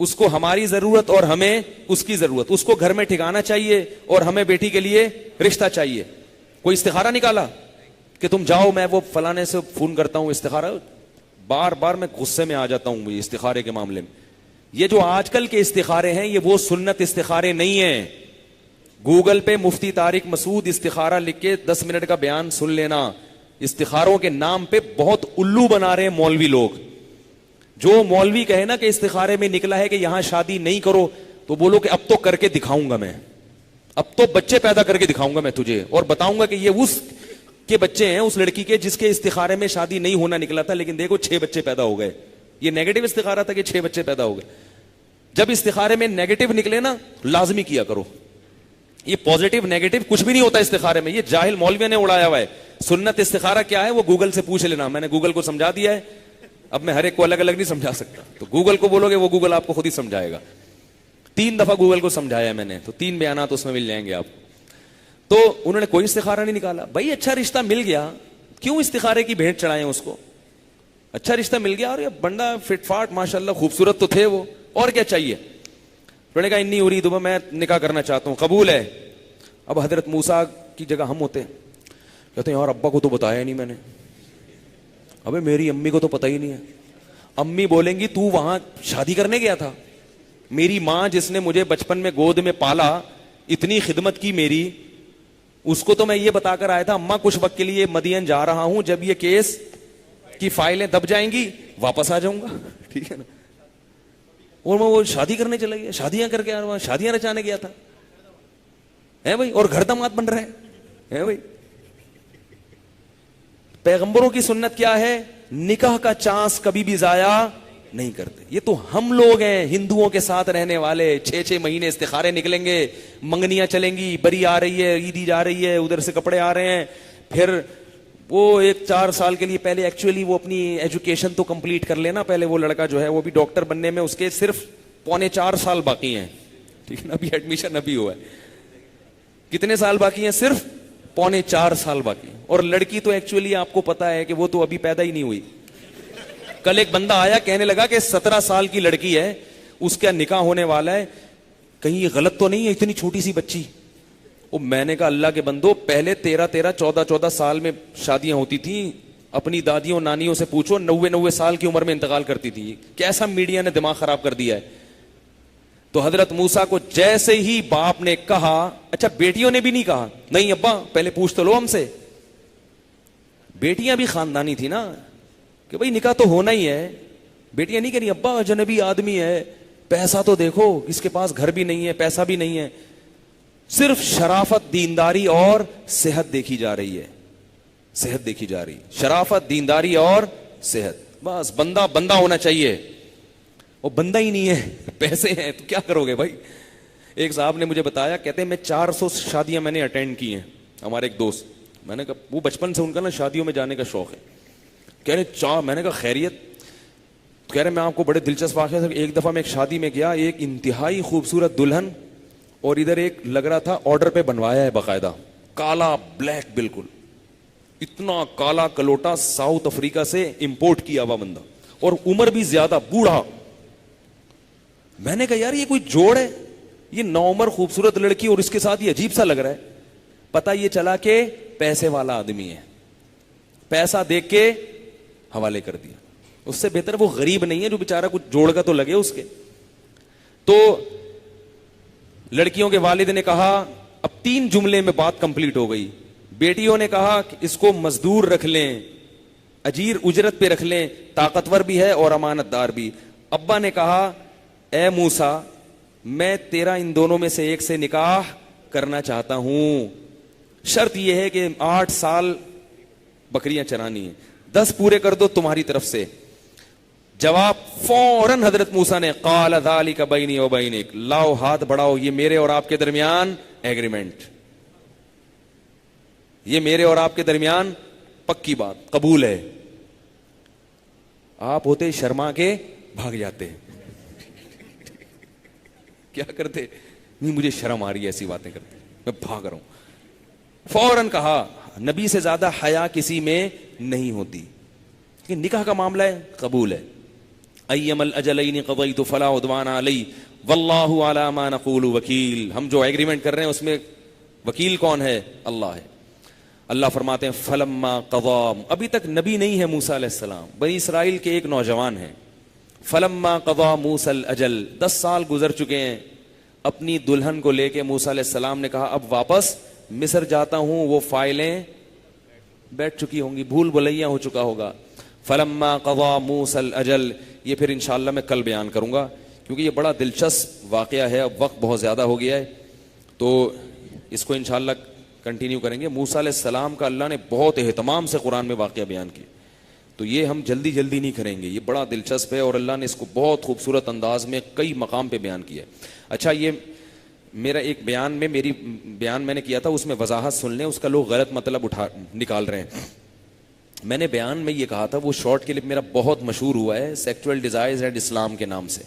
A: اس کو ہماری ضرورت اور ہمیں اس کی ضرورت, اس کو گھر میں ٹھکانا چاہیے اور ہمیں بیٹی کے لیے رشتہ چاہیے. کوئی استخارہ نکالا کہ تم جاؤ, میں وہ فلانے سے فون کرتا ہوں. استخارہ بار بار میں غصے میں آ جاتا ہوں استخارے کے معاملے میں. یہ جو آج کل کے استخارے ہیں, یہ وہ سنت استخارے نہیں ہیں. گوگل پہ مفتی طارق مسعود استخارہ لکھ کے 10 منٹ کا بیان سن لینا. استخاروں کے نام پہ بہت الو بنا رہے ہیں مولوی لوگ. جو مولوی کہے نا کہ استخارے میں نکلا ہے کہ یہاں شادی نہیں کرو, تو بولو کہ اب تو کر کے دکھاؤں گا میں, اب تو بچے پیدا کر کے دکھاؤں گا میں تجھے, اور بتاؤں گا کہ یہ اس کے بچے ہیں, اس لڑکی کے جس کے استخارے میں شادی نہیں ہونا نکلا تھا, لیکن دیکھو 6 بچے پیدا ہو گئے. یہ نیگیٹو استخارہ تھا کہ 6 بچے پیدا ہو گئے. جب استخارے میں نیگیٹو نکلے نا, لازمی کیا کرو. یہ پازیٹو نیگیٹو کچھ بھی نہیں ہوتا استخارے میں, یہ جاہل مولویوں نے اڑایا ہوا ہے. سنت استخارہ کیا ہے وہ گوگل سے پوچھ لینا, میں نے گوگل کو سمجھا دیا ہے. اب میں ہر ایک کو الگ الگ نہیں سمجھا سکتا, تو گوگل کو بولو گے وہ گوگل آپ کو خود ہی سمجھائے گا. 3 دفعہ گوگل کو سمجھایا میں نے, تو 3 بیانات اس میں مل جائیں گے آپ. تو انہوں نے کوئی استخارہ نہیں نکالا. بھائی اچھا رشتہ مل گیا, کیوں استخارے کی بھیٹ چڑھائیں اس کو. اچھا رشتہ مل گیا, اور یہ بندہ فٹ فاٹ ماشاءاللہ خوبصورت تو تھے وہ, اور کیا چاہیے. انہوں نے کہا انی اريد, میں نکاح کرنا چاہتا ہوں, قبول ہے. اب حضرت موسیٰ کی جگہ ہم ہوتے, کہتے ہیں یار ابا کو تو بتایا نہیں میں نے, ابے میری امی کو تو پتہ ہی نہیں ہے, امی بولیں گی تو وہاں شادی کرنے گیا تھا. میری ماں جس نے مجھے بچپن میں گود میں پالا, اتنی خدمت کی میری, اس کو تو میں یہ بتا کر آیا تھا اماں کچھ وقت کے لیے مدین جا رہا ہوں, جب یہ کیس کی فائلیں دب جائیں گی واپس آ جاؤں گا, ٹھیک ہے نا. اور میں وہ شادی کرنے چلا گیا, شادیاں کر کے شادیاں رچانے گیا تھا ہے بھائی, اور گھر داماد بن رہے ہیں بھائی. پیغمبروں کی سنت کیا ہے؟ نکاح کا چانس کبھی بھی ضائع نہیں کرتے. یہ تو ہم لوگ ہیں ہندوؤں کے ساتھ رہنے والے, 6 مہینے استخارے نکلیں گے, منگنیاں چلیں گی, بری آ رہی ہے, عیدی جا رہی ہے, ادھر سے کپڑے آ رہے ہیں, پھر وہ 4 سال کے لیے پہلے ایکچولی وہ اپنی ایجوکیشن تو کمپلیٹ کر لینا. پہلے وہ لڑکا جو ہے وہ بھی ڈاکٹر بننے میں اس کے صرف 3.25 سال باقی ہیں, ٹھیک ہے نا, ابھی ایڈمیشن ابھی ہوا ہے. کتنے سال باقی ہیں؟ صرف 3.25 سال باقی. اور لڑکی تو ایکچولی آپ کو پتا ہے کہ وہ تو ابھی پیدا ہی نہیں ہوئی. کل ایک بندہ آیا کہنے لگا کہ 17 سال کی لڑکی ہے, اس کا نکاح ہونے والا ہے, کہیں یہ غلط تو نہیں ہے اتنی چھوٹی سی بچی. میں نے کہا اللہ کے بندو, پہلے 13 14 سال میں شادیاں ہوتی تھیں, اپنی دادیوں نانیوں سے پوچھو 90 سال کی عمر میں انتقال کرتی تھی. کیسا میڈیا نے دماغ خراب کر دیا ہے. تو حضرت موسیٰ کو جیسے ہی باپ نے کہا, اچھا بیٹیوں نے بھی نہیں کہا نہیں ابا پہلے پوچھ تو لو ہم سے. بیٹیاں بھی خاندانی تھی نا کہ بھئی نکاح تو ہونا ہی ہے. بیٹیاں نہیں کہہ رہی ابا اجنبی آدمی ہے, پیسہ تو دیکھو اس کے پاس گھر بھی نہیں ہے, پیسہ بھی نہیں ہے. صرف شرافت, دینداری اور صحت دیکھی جا رہی ہے, صحت دیکھی جا رہی, شرافت, دینداری اور صحت. بس بندہ بندہ ہونا چاہیے. وہ بندہ ہی نہیں ہے, پیسے ہیں تو کیا کرو گے بھائی. ایک صاحب نے مجھے بتایا, کہتے ہیں میں 400 شادیاں میں نے اٹینڈ کی ہیں. ہمارے ایک دوست, میں نے کہا وہ بچپن سے ان کا نا شادیوں میں جانے کا شوق ہے. کہہ رہے میں نے کہا خیریت؟ کہہ رہے میں آپ کو بڑے دلچسپ واقعہ. ایک دفعہ میں ایک شادی میں گیا, ایک انتہائی خوبصورت دلہن, اور ادھر ایک لگ رہا تھا آرڈر پہ بنوایا ہے باقاعدہ, کالا بلیک بالکل, اتنا کالا کلوٹا ساؤتھ افریقہ سے امپورٹ کیا ہوا بندہ, اور عمر بھی زیادہ, بوڑھا. میں نے کہا یار یہ کوئی جوڑ ہے, یہ نوعمر خوبصورت لڑکی اور اس کے ساتھ یہ عجیب سا لگ رہا ہے. پتہ یہ چلا کہ پیسے والا آدمی ہے, پیسہ دیکھ کے حوالے کر دیا. اس سے بہتر وہ غریب نہیں ہے جو بیچارہ کچھ جوڑ کا تو لگے اس کے. تو لڑکیوں کے والد نے کہا, اب 3 جملے میں بات کمپلیٹ ہو گئی. بیٹیوں نے کہا کہ اس کو مزدور رکھ لیں, اجیر اجرت پہ رکھ لیں, طاقتور بھی ہے اور امانت دار بھی. ابا نے کہا اے موسیٰ میں تیرا ان دونوں میں سے ایک سے نکاح کرنا چاہتا ہوں, شرط یہ ہے کہ 8 سال بکریاں چرانی ہیں, 10 پورے کر دو تمہاری طرف سے. جواب فوراً حضرت موسیٰ نے, قال ذالک بینی و بینک, لاؤ ہاتھ بڑھاؤ, یہ میرے اور آپ کے درمیان ایگریمنٹ, یہ میرے اور آپ کے درمیان پکی بات, قبول ہے. آپ ہوتے شرما کے بھاگ جاتے, کیا کرتے؟ نہیں مجھے شرم آ رہی ہے ایسی باتیں کرتے, میں بھاگ رہا ہوں. فوراً کہا نبی سے زیادہ حیا کسی میں نہیں ہوتی, کہ نکاح کا معاملہ ہے, قبول ہے. ایم الاجلین قضیت فلا عدوان علی واللہ علی ما نقول وکیل. ہم جو ایگریمنٹ کر رہے ہیں اس میں وکیل کون ہے؟ اللہ ہے. اللہ فرماتے ہیں فلما قضا, ابھی تک نبی نہیں ہے موسیٰ علیہ السلام, بنی اسرائیل کے ایک نوجوان ہیں. فلما قضا موسیٰ الاجل, 10 سال گزر چکے ہیں. اپنی دلہن کو لے کے موسیٰ علیہ السلام نے کہا اب واپس مصر جاتا ہوں, وہ فائلیں بیٹھ چکی ہوں گی, بھول بھلیاں ہو چکا ہوگا. فلما قضا موسیٰ الاجل, یہ پھر انشاءاللہ میں کل بیان کروں گا کیونکہ یہ بڑا دلچسپ واقعہ ہے. اب وقت بہت زیادہ ہو گیا ہے تو اس کو انشاءاللہ کنٹینیو کریں گے. موسیٰ علیہ السلام کا اللہ نے بہت اہتمام سے قرآن میں واقعہ بیان کیا, تو یہ ہم جلدی جلدی نہیں کریں گے, یہ بڑا دلچسپ ہے اور اللہ نے اس کو بہت خوبصورت انداز میں کئی مقام پہ بیان کیا ہے. اچھا یہ میرا ایک بیان میں نے کیا تھا, اس میں وضاحت سن لیں, اس کا لوگ غلط مطلب نکال رہے ہیں. میں نے بیان میں یہ کہا تھا, وہ شارٹ کلپ میرا بہت مشہور ہوا ہے, سیکچول ڈیزائرز اینڈ اسلام کے نام سے.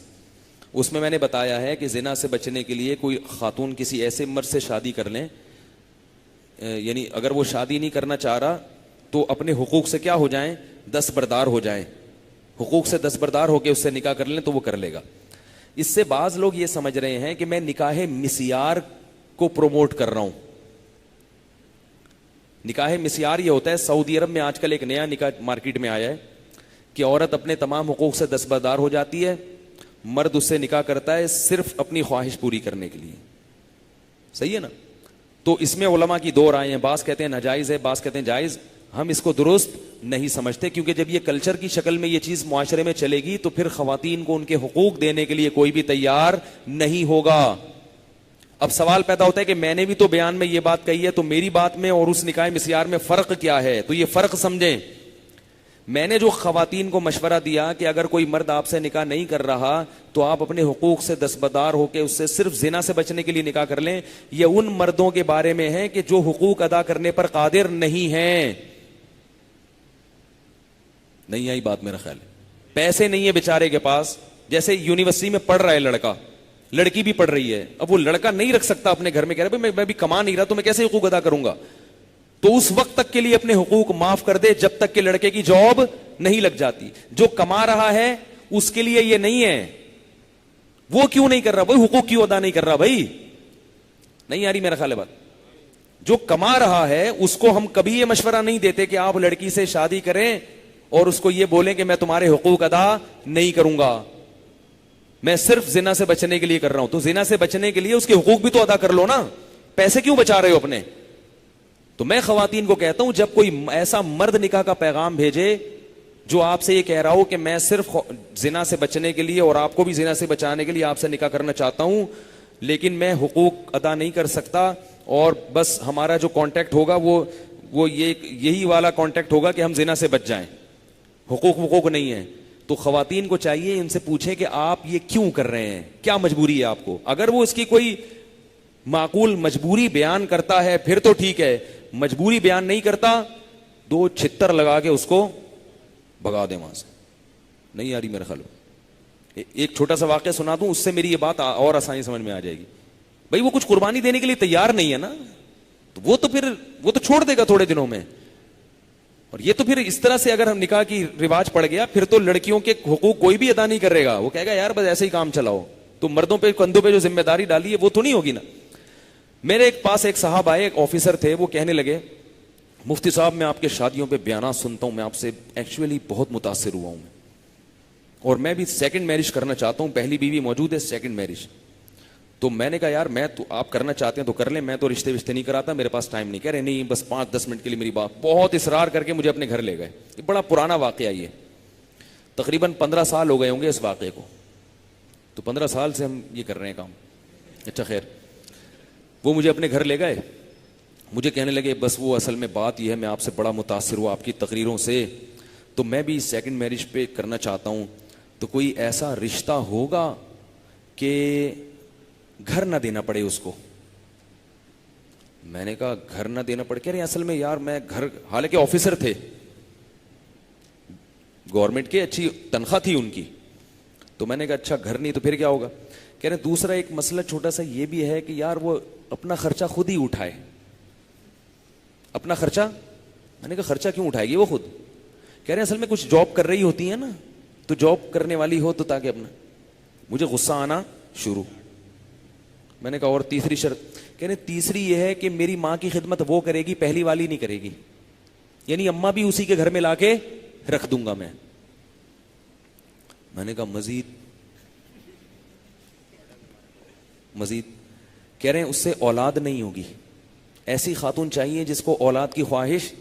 A: اس میں نے بتایا ہے کہ زنا سے بچنے کے لیے کوئی خاتون کسی ایسے مرد سے شادی کر لیں, یعنی اگر وہ شادی نہیں کرنا چاہ رہا تو اپنے حقوق سے کیا ہو جائیں, دستبردار ہو جائیں, حقوق سے دستبردار ہو کے اس سے نکاح کر لیں تو وہ کر لے گا. اس سے بعض لوگ یہ سمجھ رہے ہیں کہ میں نکاح مسیار کو پروموٹ کر رہا ہوں. نکاح مسیار یہ ہوتا ہے, سعودی عرب میں آج کل ایک نیا نکاح مارکیٹ میں آیا ہے کہ عورت اپنے تمام حقوق سے دستبردار ہو جاتی ہے, مرد اس سے نکاح کرتا ہے صرف اپنی خواہش پوری کرنے کے لیے. صحیح ہے نا؟ تو اس میں علماء کی دو رائے ہیں, بعض کہتے ہیں ناجائز ہے, بعض کہتے ہیں جائز. ہم اس کو درست نہیں سمجھتے, کیونکہ جب یہ کلچر کی شکل میں یہ چیز معاشرے میں چلے گی تو پھر خواتین کو ان کے حقوق دینے کے لیے کوئی بھی تیار نہیں ہوگا. اب سوال پیدا ہوتا ہے کہ میں نے بھی تو بیان میں یہ بات کہی ہے, تو میری بات میں اور اس نکاح مسیار میں فرق کیا ہے؟ تو یہ فرق سمجھیں. میں نے جو خواتین کو مشورہ دیا کہ اگر کوئی مرد آپ سے نکاح نہیں کر رہا تو آپ اپنے حقوق سے دستبردار ہو کے اس سے صرف زنا سے بچنے کے لیے نکاح کر لیں, یہ ان مردوں کے بارے میں ہے کہ جو حقوق ادا کرنے پر قادر نہیں ہیں. نہیں آئی بات میرا خیال ہے. پیسے نہیں ہے بیچارے کے پاس, جیسے یونیورسٹی میں پڑھ رہا ہے لڑکا, لڑکی بھی پڑھ رہی ہے, اب وہ لڑکا نہیں رکھ سکتا اپنے گھر میں, کہہ رہا ہے میں بھی کما نہیں رہا تو میں کیسے حقوق ادا کروں گا, تو اس وقت تک کے لیے اپنے حقوق معاف کر دے جب تک کہ لڑکے کی جاب نہیں لگ جاتی. جو کما رہا ہے اس کے لیے یہ نہیں ہے. وہ کیوں نہیں کر رہا بھائی, حقوق کیوں ادا نہیں کر رہا بھائی؟ نہیں آ رہی میرا خیال ہے بات. جو کما رہا ہے اس کو ہم کبھی یہ مشورہ نہیں دیتے کہ آپ لڑکی سے شادی کریں اور اس کو یہ بولیں کہ میں تمہارے حقوق ادا نہیں کروں گا, میں صرف زنا سے بچنے کے لیے کر رہا ہوں. تو زنا سے بچنے کے لیے اس کے حقوق بھی تو ادا کر لو نا, پیسے کیوں بچا رہے ہو اپنے؟ تو میں خواتین کو کہتا ہوں جب کوئی ایسا مرد نکاح کا پیغام بھیجے جو آپ سے یہ کہہ رہا ہو کہ میں صرف زنا سے بچنے کے لیے اور آپ کو بھی زنا سے بچانے کے لیے آپ سے نکاح کرنا چاہتا ہوں, لیکن میں حقوق ادا نہیں کر سکتا اور بس ہمارا جو کانٹیکٹ ہوگا وہ یہی والا کانٹیکٹ ہوگا کہ ہم زنا سے بچ جائیں, حقوق نہیں ہے, تو خواتین کو چاہیے ان سے پوچھیں کہ آپ یہ کیوں کر رہے ہیں, کیا مجبوری ہے آپ کو. اگر وہ اس کی کوئی معقول مجبوری بیان کرتا ہے پھر تو ٹھیک ہے, مجبوری بیان نہیں کرتا دو چھتر لگا کے اس کو بھگا دیں وہاں سے. نہیں آ رہی میرے خیال میں. ایک چھوٹا سا واقعہ سنا دوں, اس سے میری یہ بات اور آسانی سمجھ میں آ جائے گی. بھائی وہ کچھ قربانی دینے کے لیے تیار نہیں ہے نا, تو وہ تو چھوڑ دے گا تھوڑے دنوں میں. اور یہ تو پھر اس طرح سے اگر ہم نکاح کی رواج پڑ گیا پھر تو لڑکیوں کے حقوق کوئی بھی ادا نہیں کرے گا, وہ کہے گا یار بس ایسے ہی کام چلاؤ. تو مردوں پہ کندھوں پہ جو ذمہ داری ڈالی ہے وہ تو نہیں ہوگی نا. میرے پاس ایک صاحب آئے, ایک آفیسر تھے, وہ کہنے لگے مفتی صاحب میں آپ کے شادیوں پہ بیانات سنتا ہوں, میں آپ سے ایکچولی بہت متاثر ہوا ہوں اور میں بھی سیکنڈ میرج کرنا چاہتا ہوں, پہلی بیوی موجود ہے, سیکنڈ میرج. تو میں نے کہا یار میں تو آپ کرنا چاہتے ہیں تو کر لیں, میں تو رشتے نہیں کراتا, میرے پاس ٹائم نہیں. کہہ رہے نہیں بس 5-10 منٹ کے لیے میری بات, بہت اصرار کر کے مجھے اپنے گھر لے گئے. یہ بڑا پرانا واقعہ, یہ تقریباً 15 سال ہو گئے ہوں گے اس واقعے کو, تو 15 سال سے ہم یہ کر رہے ہیں کام. اچھا خیر, وہ مجھے اپنے گھر لے گئے, مجھے کہنے لگے بس وہ اصل میں بات یہ ہے میں آپ سے بڑا متاثر ہوا آپ کی تقریروں سے, تو میں بھی سیکنڈ میرج پہ کرنا چاہتا ہوں, تو کوئی ایسا رشتہ ہوگا کہ گھر نہ دینا پڑے اس کو. میں نے کہا گھر نہ دینا پڑے, کہہ رہے ہیں اصل میں یار میں گھر, حالانکہ آفیسر تھے گورنمنٹ کے, اچھی تنخواہ تھی ان کی. تو میں نے کہا اچھا گھر نہیں تو پھر کیا ہوگا. کہہ رہے دوسرا ایک مسئلہ چھوٹا سا یہ بھی ہے کہ یار وہ اپنا خرچہ خود ہی اٹھائے. اپنا خرچہ؟ میں نے کہا خرچہ کیوں اٹھائے گی وہ خود. کہہ رہے ہیں اصل میں کچھ جاب کر رہی ہوتی ہے نا, تو جاب کرنے والی ہو تو تاکہ اپنا. مجھے غصہ آنا شروع. میں نے کہا اور تیسری شرط؟ کہہ رہے تیسری یہ ہے کہ میری ماں کی خدمت وہ کرے گی, پہلی والی نہیں کرے گی, یعنی اماں بھی اسی کے گھر میں لا کے رکھ دوں گا میں. میں نے کہا مزید. کہہ رہے ہیں اس سے اولاد نہیں ہوگی, ایسی خاتون چاہیے جس کو اولاد کی خواہش.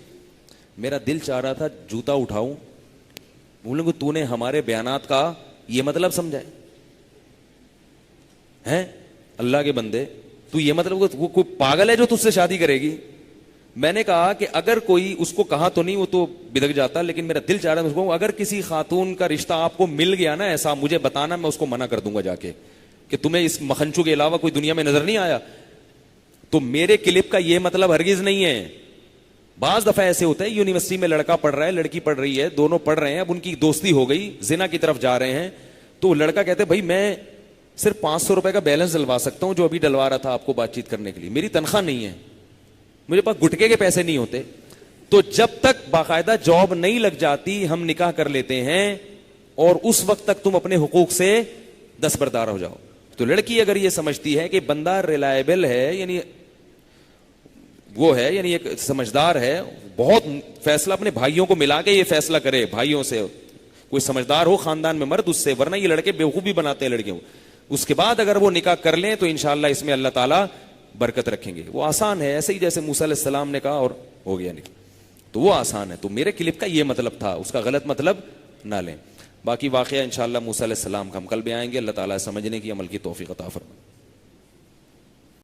A: میرا دل چاہ رہا تھا جوتا اٹھاؤں, بولوں کہ تو نے ہمارے بیانات کا یہ مطلب سمجھا ہے اللہ کے بندے, تو یہ مطلب وہ کوئی پاگل ہے جو تجھ سے شادی کرے گی. میں نے کہا کہ اگر کوئی اس کو کہا تو نہیں, وہ تو بدک جاتا, لیکن میرا دل چاہ رہا ہے اگر کسی خاتون کا رشتہ آپ کو مل گیا نا ایسا, مجھے بتانا, میں اس کو منع کر دوں گا جا کے کہ تمہیں اس مکھنچو کے علاوہ کوئی دنیا میں نظر نہیں آیا. تو میرے کلپ کا یہ مطلب ہرگز نہیں ہے. بعض دفعہ ایسے ہوتا ہے یونیورسٹی میں لڑکا پڑھ رہا ہے, لڑکی پڑھ رہی ہے, دونوں پڑھ رہے ہیں, اب ان کی دوستی ہو گئی, زنا کی طرف جا رہے ہیں, تو لڑکا کہتے بھائی میں صرف 500 روپے کا بیلنس ڈلوا سکتا ہوں جو ابھی ڈلوا رہا تھا آپ کو بات چیت کرنے کے لیے, میری تنخواہ نہیں ہے, مجھے پاس گٹکے کے پیسے نہیں ہوتے. تو جب تک باقاعدہ جاب نہیں لگ جاتی ہم نکاح کر لیتے ہیں, اور اس وقت تک تم اپنے حقوق سے دستبردار ہو جاؤ. تو لڑکی اگر یہ سمجھتی ہے کہ بندہ ریلائبل ہے, یعنی وہ ہے, یعنی ایک سمجھدار ہے, بہت فیصلہ اپنے بھائیوں کو ملا کے یہ فیصلہ کرے, بھائیوں سے کوئی سمجھدار ہو خاندان میں مرد اس سے، ورنہ یہ لڑکے بیوقوفی بناتے ہیں لڑکیوں. اس کے بعد اگر وہ نکاح کر لیں تو انشاءاللہ اس میں اللہ تعالیٰ برکت رکھیں گے. وہ آسان ہے، ایسے ہی جیسے موسیٰ علیہ السلام نے کہا اور ہو گیا نکاح، تو وہ آسان ہے. تو میرے کلپ کا یہ مطلب تھا، اس کا غلط مطلب نہ لیں. باقی واقعہ انشاءاللہ موسیٰ علیہ السلام کا ہم کل بھی آئیں گے. اللہ تعالیٰ سمجھنے کی، عمل کی توفیق عطا فرمائے.